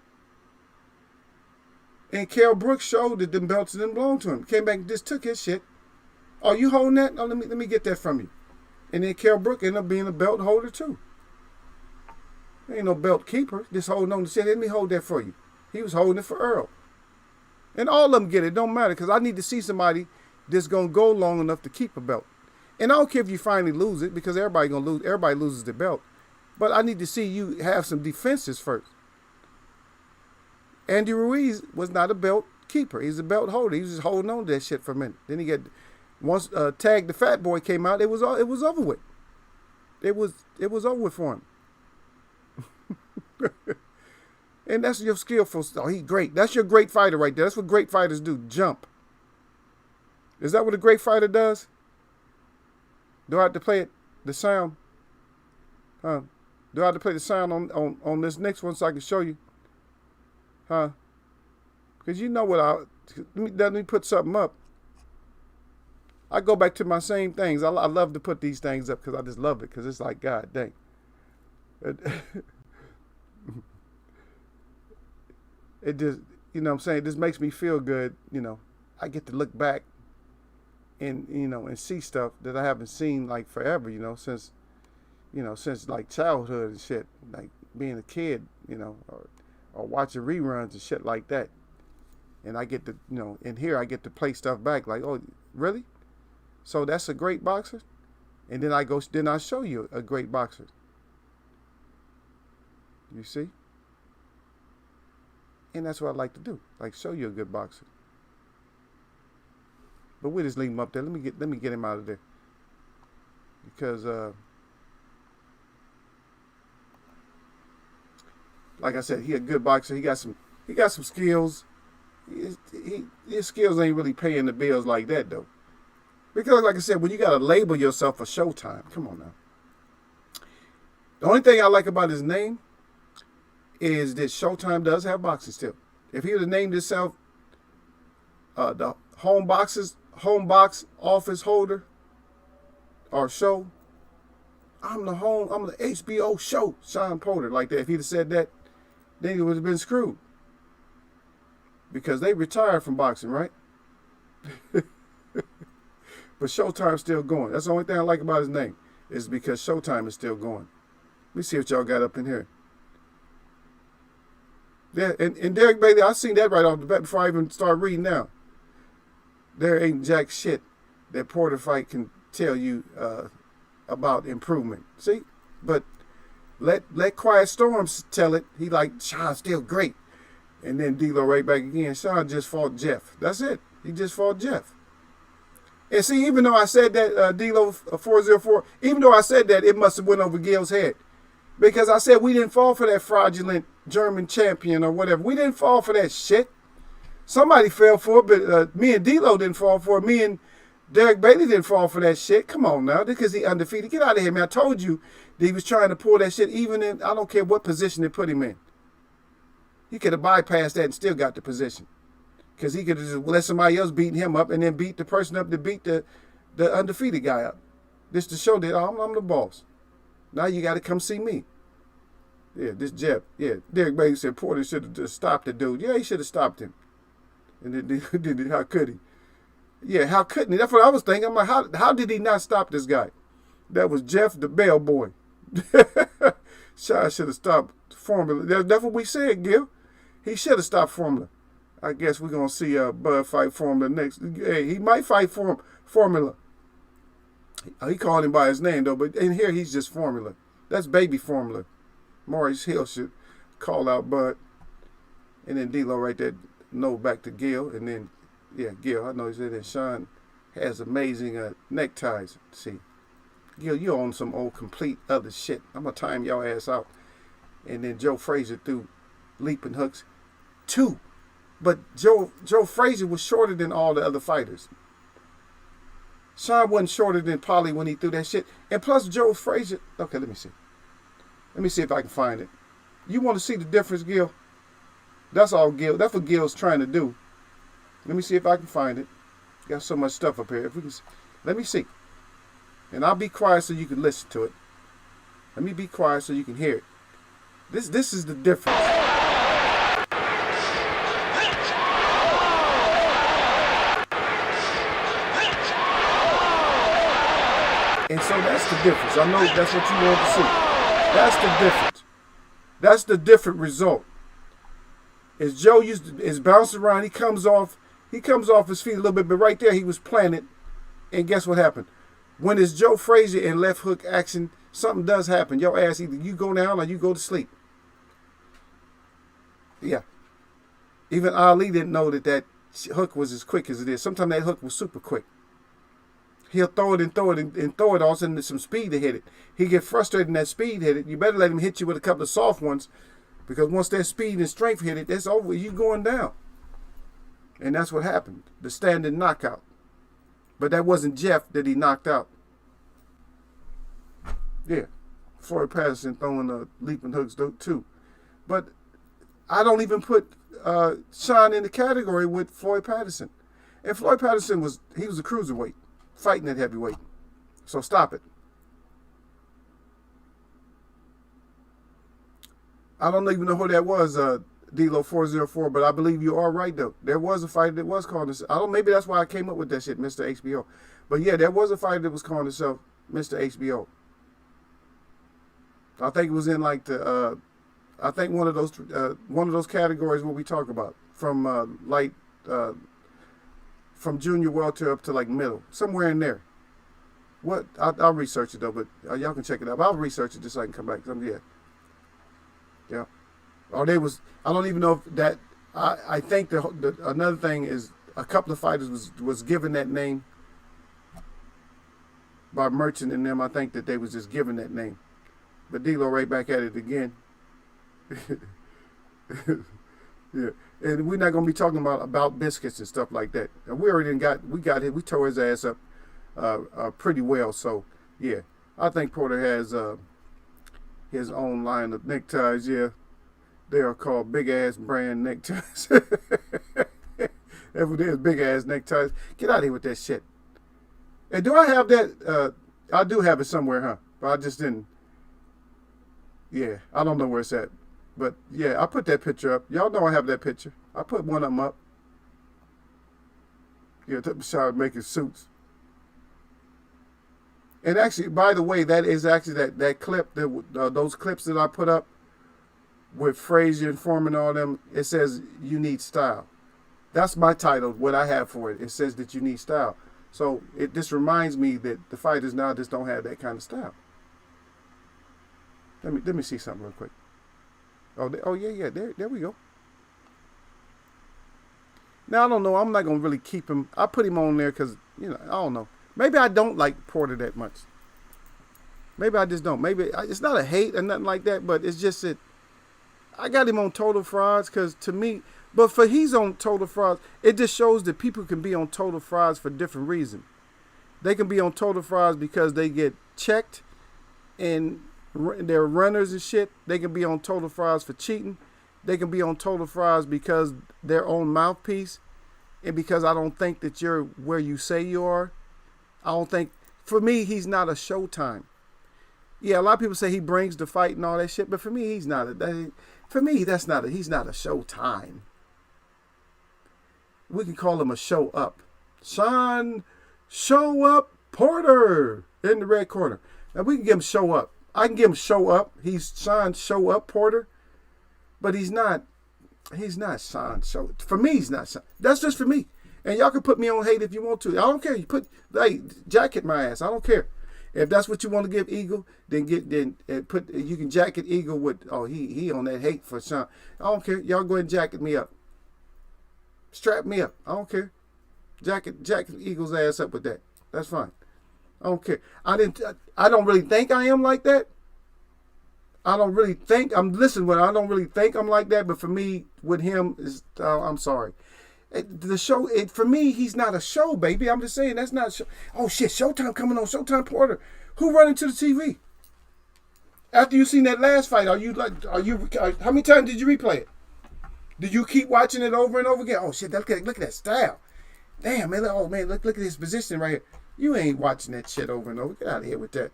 [SPEAKER 1] And Kell Brooks showed that them belts didn't belong to him. Came back and just took his shit. Oh, you holding that? Oh, let me get that from you. And then Kell Brooks ended up being a belt holder too. There ain't no belt keeper. Just holding on to shit. Let me hold that for you. He was holding it for Earl. And all of them get it. Don't matter, because I need to see somebody that's going to go long enough to keep a belt. And I don't care if you finally lose it, because everybody going to lose. Everybody loses their belt. But I need to see you have some defenses first. Andy Ruiz was not a belt keeper. He's a belt holder. He was just holding on to that shit for a minute. Then once Tag the Fat Boy came out, it was over with. It was over with for him. And that's your skillful stuff. Oh, he's great. That's your great fighter right there. That's what great fighters do. Jump. Is that what a great fighter does? Do I have to play it? The sound? Huh? Do I have to play the sound on this next one so I can show you? Huh? Because you know what let me put something up. I go back to my same things. I love to put these things up because I just love it. Because it's like, God dang. It just, what I'm saying, this makes me feel good. I get to look back and, and see stuff that I haven't seen like forever, since like childhood and shit, like being a kid, or watching reruns and shit like that. And I get to, in here I get to play stuff back like, oh, really? So that's a great boxer? And then I show you a great boxer. You see? And that's what I like to do, like show you a good boxer. But we'll just leave him up there. Let me get him out of there, because like I said, he a good boxer. He got some skills. His skills ain't really paying the bills like that though, because like I said, when you gotta label yourself for Showtime, come on now. The only thing I like about his name is that Showtime does have boxing still. If he would have named himself the home box office holder or show, I'm the HBO show, Sean Porter, like that. If he'd have said that, then he would have been screwed. Because they retired from boxing, right? But But Showtime's still going. That's the only thing I like about his name, is because Showtime is still going. Let me see what y'all got up in here. Yeah, and Derek Bailey, I seen that right off the bat before I even start reading now. There ain't jack shit that Porter fight can tell you about improvement. See? But let Quiet Storms tell it. He like, Sean's still great. And then D-Lo right back again. Sean just fought Jeff. That's it. He just fought Jeff. And see, even though I said that D-Lo 404, even though I said that, it must have went over Gil's head. Because I said we didn't fall for that fraudulent German champion or whatever. We didn't fall for that shit. Somebody fell for it, but me and D-Lo didn't fall for it. Me and Derek Bailey didn't fall for that shit. Come on now, because he undefeated. Get out of here, man. I told you that he was trying to pull that shit even in, I don't care what position they put him in. He could have bypassed that and still got the position. Because he could have just let somebody else beat him up and then beat the person up to beat the undefeated guy up. This to show that I'm the boss. Now you got to come see me. Yeah, this Jeff. Yeah, Derek Bailey said Porter should have just stopped the dude. Yeah, he should have stopped him. And then how could he? Yeah, how couldn't he? That's what I was thinking. I'm like, how did he not stop this guy? That was Jeff the bellboy. Shy should have stopped Formula. That's what we said, Gil. He should have stopped Formula. I guess we're going to see Bud fight Formula next. Hey, he might fight Formula. He called him by his name, though, but in here he's just Formula. That's baby Formula. Maurice Hill should call out Bud. And then D-Lo right there, no, back to Gil. And then, yeah, Gil, I know he said that Sean has amazing neckties. See, Gil, you own some old complete other shit. I'm going to time your ass out. And then Joe Frazier threw leaping hooks. 2. But Joe Frazier was shorter than all the other fighters. Sean wasn't shorter than Polly when he threw that shit. And plus, Joe Frazier... Okay, let me see. Let me see if I can find it. You want to see the difference, Gil? That's all Gil. That's what Gil's trying to do. Let me see if I can find it. Got so much stuff up here. If we can, let me see. And I'll be quiet so you can listen to it. Let me be quiet so you can hear it. This is the difference. And so that's the difference. I know that's what you want to see. That's the difference. That's the different result. As Joe is bouncing around, he comes off his feet a little bit, but right there he was planted. And guess what happened? When it's Joe Frazier in left hook action, something does happen. Your ass, either you go down or you go to sleep. Yeah. Even Ali didn't know that hook was as quick as it is. Sometimes that hook was super quick. He'll throw it and throw it and throw it. All of a sudden there's some speed to hit it. He get frustrated and that speed hit it. You better let him hit you with a couple of soft ones, because once that speed and strength hit it, that's over. You going down. And that's what happened. The standing knockout. But that wasn't Jeff that he knocked out. Yeah. Floyd Patterson throwing leaping hooks too. But I don't even put Sean in the category with Floyd Patterson. And Floyd Patterson was a cruiserweight, fighting at heavyweight. So stop it. I don't even know who that was, D-Lo 404, but I believe you are right, though. There was a fighter that was calling himself. Maybe that's why I came up with that shit, Mr. HBO. But yeah, there was a fighter that was calling himself Mr. HBO. I think it was in like I think one of those categories what we talk about, from from junior welter up to like middle, somewhere in there. What I'll research it though, but y'all can check it out. I'll research it just so I can come back. Yeah. Or I don't even know if that. I think another thing is a couple of fighters was given that name by Merchant and them. I think that they was just given that name. But D-Lo right back at it again. Yeah, and we're not gonna be talking about biscuits and stuff like that. And we already we tore his ass up pretty well. So yeah, I think Porter has his own line of neckties. Yeah, they are called big ass brand neckties. That's what it is, big ass neckties. Get out of here with that shit. And do I have that? I do have it somewhere, huh? But I just didn't. Yeah, I don't know where it's at. But yeah, I put that picture up. Y'all know I have that picture. I put one of them up. Yeah, took a shot making suits. And actually, by the way, that is actually that clip, those clips that I put up with Frazier and Foreman and all them. It says you need style. That's my title. What I have for it. It says that you need style. So this reminds me that the fighters now just don't have that kind of style. Let me see something real quick. Oh yeah. There we go. Now I don't know. I'm not gonna really keep him. I put him on there because I don't know. Maybe I don't like Porter that much. Maybe I just don't. Maybe it's not a hate or nothing like that, but it's just that I got him on Total Frauds because to me, but for he's on Total Frauds, it just shows that people can be on Total Frauds for different reasons. They can be on Total Frauds because they get checked and they're runners and shit. They can be on Total Frauds for cheating. They can be on Total Frauds because their own mouthpiece and because I don't think that you're where you say you are. I don't think, for me, he's not a Showtime. Yeah, a lot of people say he brings the fight and all that shit, but for me, he's not. For me, he's not a Showtime. We can call him a show up. Sean Show Up Porter in the red corner. Now we can give him show up. I can give him show up. He's Sean Show Up Porter, but he's not Sean Show. For me, he's not Sean. That's just for me. And y'all can put me on hate if you want to. I don't care. You jacket my ass. I don't care. If that's what you want to give Eagle, then you can jacket Eagle with he on that hate for Sean. I don't care. Y'all go ahead and jacket me up. Strap me up. I don't care. Jacket Eagle's ass up with that. That's fine. I don't care. I don't really think I am like that. I don't really think I don't really think I'm like that. But for me, with him, I'm sorry. The show, for me, he's not a show, baby. I'm just saying that's not a show. Oh shit, Showtime coming on. Showtime Porter. Who running to the TV? After you seen that last fight, how many times did you replay it? Did you keep watching it over and over again? Oh shit, look at that style. Damn, man, look at his position right here. You ain't watching that shit over and over. Get out of here with that.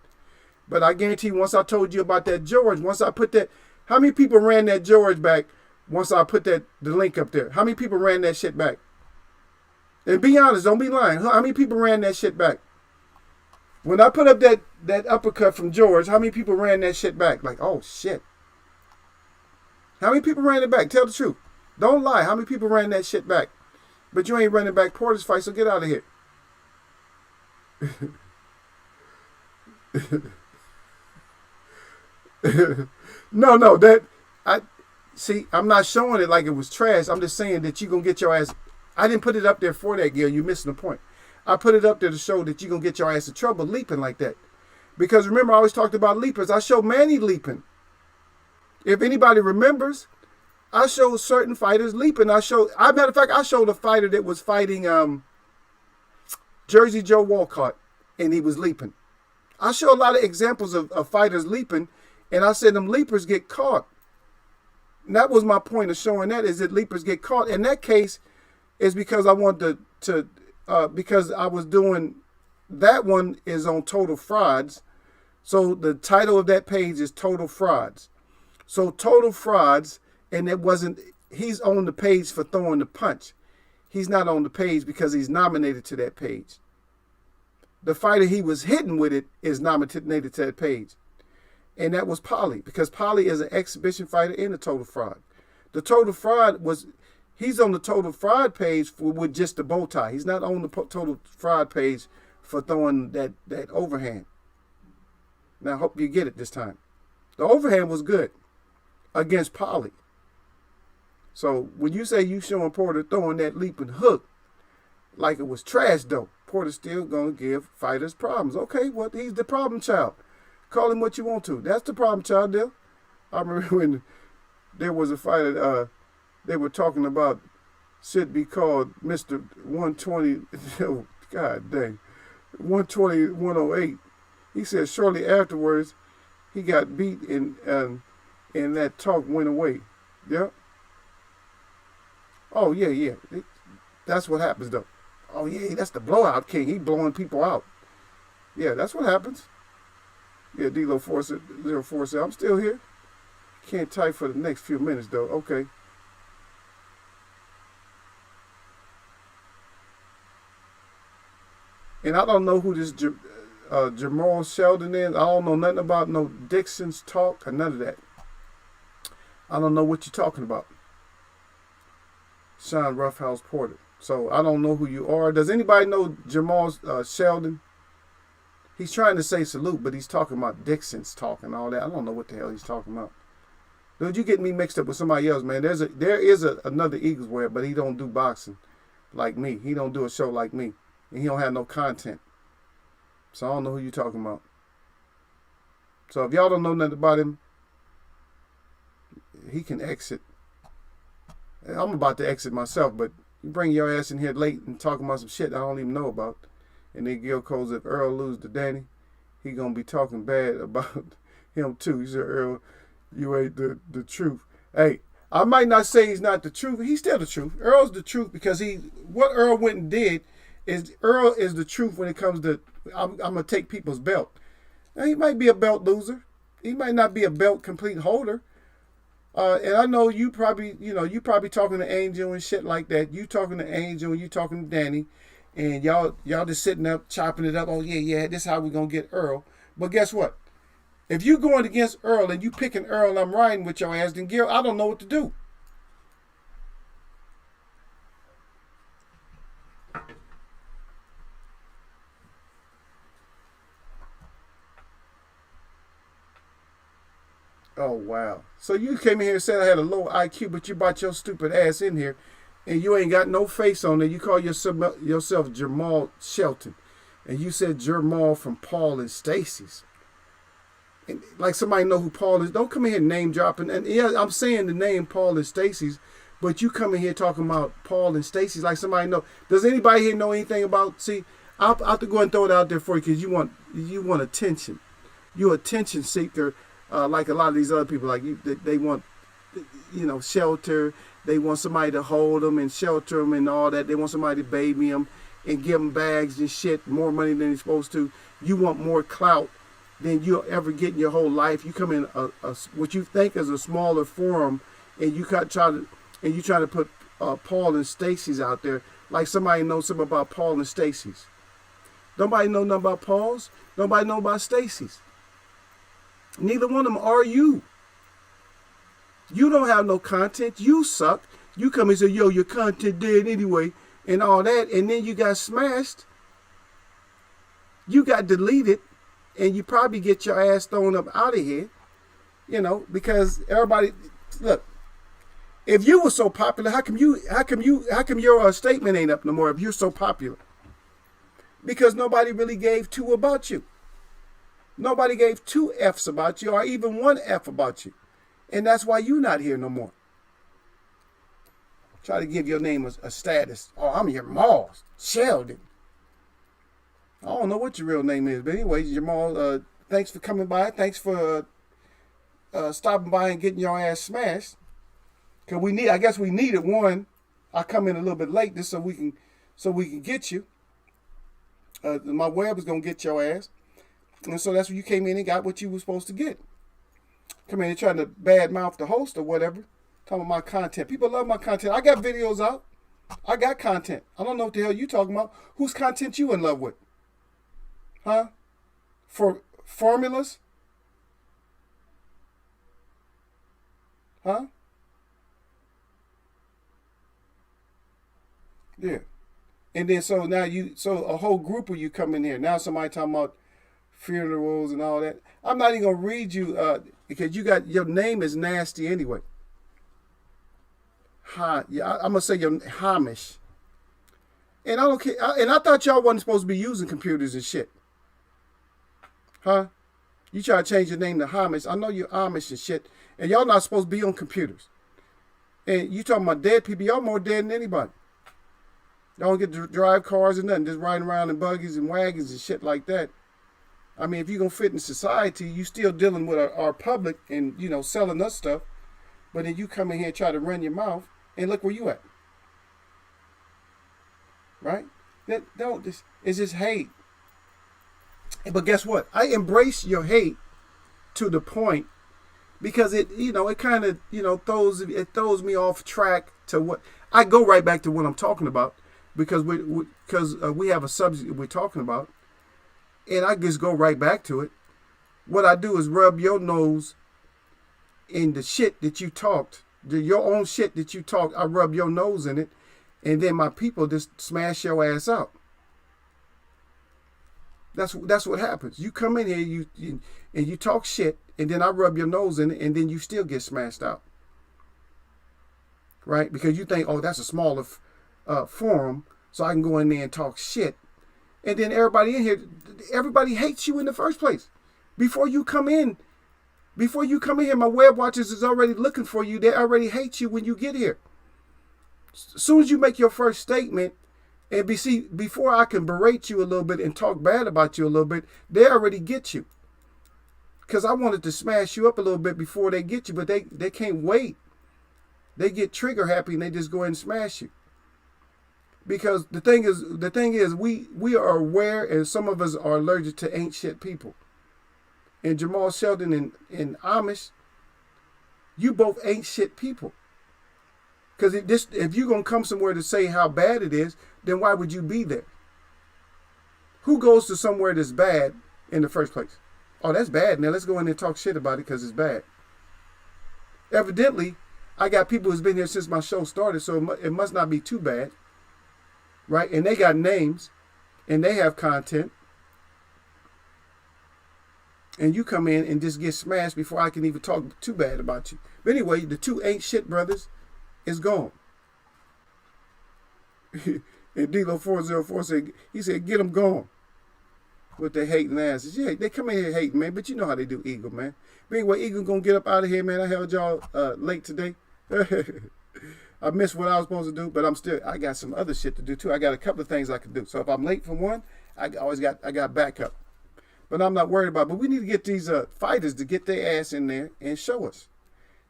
[SPEAKER 1] But I guarantee you, once I told you about that George, once I put that, how many people ran that George back? Once I put the link up there, how many people ran that shit back? And be honest, don't be lying. How many people ran that shit back? When I put up that uppercut from George, how many people ran that shit back? Like, oh shit. How many people ran it back? Tell the truth. Don't lie. How many people ran that shit back? But you ain't running back Porter's fight, so get out of here. No, see, I'm not showing it like it was trash. I'm just saying that you're going to get your ass. I didn't put it up there for that, Gil. You're missing the point. I put it up there to show that you're going to get your ass in trouble leaping like that. Because remember, I always talked about leapers. I showed Manny leaping. If anybody remembers, I showed certain fighters leaping. Matter of fact, I showed a fighter that was fighting Jersey Joe Walcott, and he was leaping. I show a lot of examples of fighters leaping, and I said them leapers get caught. And that was my point of showing that, is that leapers get caught. In that case, is because I wanted because I was doing, that one is on Total Frauds. So the title of that page is Total Frauds. So Total Frauds, and he's on the page for throwing the punch. He's not on the page because he's nominated to that page. The fighter he was hitting with it is nominated to that page. And that was Polly, because Polly is an exhibition fighter and a Total Fraud. The Total Fraud he's on the Total Fraud page with just the bow tie. He's not on the Total Fraud page for throwing that overhand. Now, I hope you get it this time. The overhand was good against Polly. So when you say you showing Porter throwing that leaping hook like it was trash, though, Porter's still going to give fighters problems. Okay, well, he's the problem child. Call him what you want to. That's the problem child there. I remember when there was a fighter, they were talking about should be called Mr. 120, oh, God dang, 120, 108. He said shortly afterwards, he got beat and that talk went away. Yeah. Oh, yeah. That's what happens, though. Oh, yeah, that's the blowout king. He blowing people out. Yeah, that's what happens. Yeah, D-Lo 04 said, I'm still here. Can't type for the next few minutes, though. Okay. And I don't know who this Jamal Sheldon is. I don't know nothing about no Dixon's talk or none of that. I don't know what you're talking about. Sean Roughhouse Porter. So I don't know who you are. Does anybody know Jamal Sheldon? He's trying to say salute, but he's talking about Dixon's talk and all that. I don't know what the hell he's talking about. Dude, you get me mixed up with somebody else, man. There is another Eagles wear, but he don't do boxing like me. He don't do a show like me. And he don't have no content. So I don't know who you're talking about. So if y'all don't know nothing about him, he can exit. I'm about to exit myself, but you bring your ass in here late and talking about some shit I don't even know about. And then Gil Coles, if Earl lose to Danny, he gonna be talking bad about him too. He said, Earl, you ain't the truth. Hey, I might not say he's not the truth. He's still the truth. Earl's the truth because what Earl went and did is Earl is the truth when it comes to I'm gonna take people's belt. Now he might be a belt loser. He might not be a belt complete holder. And I know you probably talking to Angel and shit like that. You talking to Angel and you talking to Danny, and y'all just sitting up chopping it up. Oh yeah, this is how we gonna get Earl. But guess what? If you going against Earl and you picking Earl and I'm riding with your ass, then Gil, I don't know what to do. Oh, wow. So you came in here and said I had a low IQ, but you brought your stupid ass in here, and you ain't got no face on it. You call yourself Jamal Shelton, and you said Jamal from Paul and Stacy's. And like somebody know who Paul is. Don't come in here name dropping. And yeah, I'm saying the name Paul and Stacy's, but you come in here talking about Paul and Stacy's like somebody know. Does anybody here know anything about? See, I'll have to go and throw it out there for you because you want attention. You're attention seeker. Like a lot of these other people, like they want, shelter. They want somebody to hold them and shelter them and all that. They want somebody to baby them and give them bags and shit, more money than they're supposed to. You want more clout than you'll ever get in your whole life. You come in what you think is a smaller forum, and you try to put Paul and Stacy's out there like somebody knows something about Paul and Stacy's. Nobody know nothing about Paul's. Nobody know about Stacy's. Neither one of them are you. You don't have no content. You suck. You come and say, yo, your content dead anyway, and all that, and then you got smashed. You got deleted, and you probably get your ass thrown up out of here, because everybody, look, if you were so popular, how come your statement ain't up no more if you're so popular? Because nobody really gave two about you. Nobody gave 2 F's about you or even 1 F about you. And that's why you're not here no more. Try to give your name a status. Oh, I'm Jamal Sheldon. I don't know what your real name is. But anyway, Jamal, thanks for coming by. Thanks for stopping by and getting your ass smashed. Because I guess we needed one. I come in a little bit late just so we can get you. My web is going to get your ass. And so that's when you came in and got what you were supposed to get. Come in and trying to badmouth the host or whatever. Talking about my content. People love my content. I got videos out. I got content. I don't know what the hell you talking about. Whose content you in love with? Huh? For formulas? Huh? Yeah. And then so now a whole group of you come in here. Now somebody talking about funerals and all that. I'm not even gonna read you because your name is nasty anyway. I'm gonna say you're Hamish. And I don't care. And I thought y'all wasn't supposed to be using computers and shit. Huh? You try to change your name to Hamish. I know you're Amish and shit. And y'all not supposed to be on computers. And you talking about dead people. Y'all more dead than anybody. Y'all don't get to drive cars and nothing. Just riding around in buggies and wagons and shit like that. I mean, if you're going to fit in society, you still dealing with our public and, selling us stuff. But then you come in here and try to run your mouth, and look where you at. Right? It's just hate. But guess what? I embrace your hate to the point because it kind of, throws me off track to what I go right back to what I'm talking about because we have a subject we're talking about. and I just go right back to it. What I do is rub your nose in the shit that you talked, your own shit that you talked. I rub your nose in it, and then my people just smash your ass out. That's what happens. You come in here, and you talk shit, and then I rub your nose in it, and then you still get smashed out, right? Because you think, oh, that's a smaller forum, so I can go in there and talk shit, and then everybody in here, everybody hates you in the first place. Before you come in here, my web watchers is already looking for you. They already hate you when you get here. As soon as you make your first statement, and before I can berate you a little bit and talk bad about you a little bit, they already get you. Because I wanted to smash you up a little bit before they get you, but they can't wait. They get trigger happy and they just go ahead and smash you. Because the thing is, we are aware, and some of us are allergic to ain't shit people. And Jamal Sheldon and Amish, you both ain't shit people. Because if you're going to come somewhere to say how bad it is, then why would you be there? Who goes to somewhere that's bad in the first place? Oh, that's bad. Now let's go in there and talk shit about it because it's bad. Evidently, I got people who's been here since my show started, so it must not be too bad. Right? And they got names, and they have content. And you come in and just get smashed before I can even talk too bad about you. But anyway, the two ain't shit brothers is gone. And D-Lo 404 said, get them gone with their hating asses. Yeah, they come in here hating, man, but you know how they do Eagle, man. But anyway, Eagle gonna get up out of here, man. I held y'all late today. I missed what I was supposed to do, but I got some other shit to do too. I got a couple of things I can do. So if I'm late from one, I got backup. But I'm not worried about it. But we need to get these fighters to get their ass in there and show us.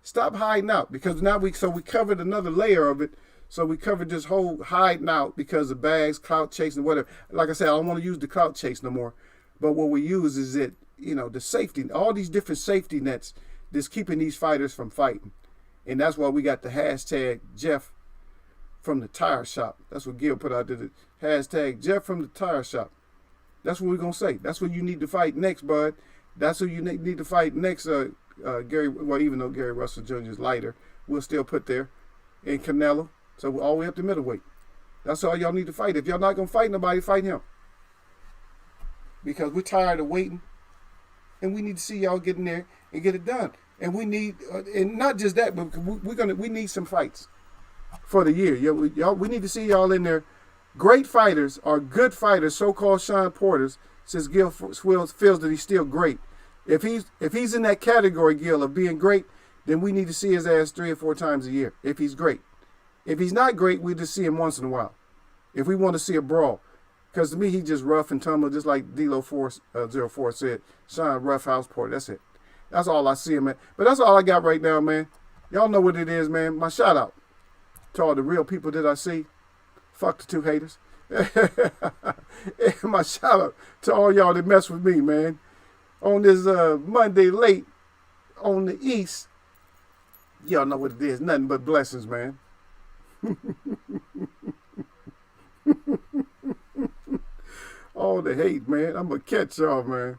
[SPEAKER 1] Stop hiding out, because now we covered another layer of it. So we covered this whole hiding out because of bags, clout chasing, whatever. Like I said, I don't want to use the clout chase no more. But what we use is that, the safety, all these different safety nets that's keeping these fighters from fighting. And that's why we got the hashtag Jeff from the tire shop. That's what Gil put out there. The hashtag Jeff from the tire shop. That's what we're going to say. That's what you need to fight next, bud. That's who you need to fight next, Gary. Well, even though Gary Russell Jr. is lighter, we'll still put there. And Canelo. So we're all the way up to middleweight. That's all y'all need to fight. If y'all not going to fight nobody, fight him. Because we're tired of waiting. And we need to see y'all get in there and get it done. And we need, and not just that, but we need some fights for the year. Yeah, we need to see y'all in there. Great fighters or good fighters, so-called Sean Porters, since Gil feels that he's still great. If he's in that category, Gil, of being great, then we need to see his ass 3 or 4 times a year. If he's great. If he's not great, we just see him once in a while. If we want to see a brawl. Because to me, he's just rough and tumble, just like D-Lo 404 said. Sean Roughhouse Porter, that's it. That's all I see him at. But that's all I got right now, man. Y'all know what it is, man. My shout out to all the real people that I see. Fuck the 2 haters. And my shout out to all y'all that mess with me, man. On this Monday late on the East. Y'all know what it is. Nothing but blessings, man. All the hate, man. I'm going to catch y'all, man.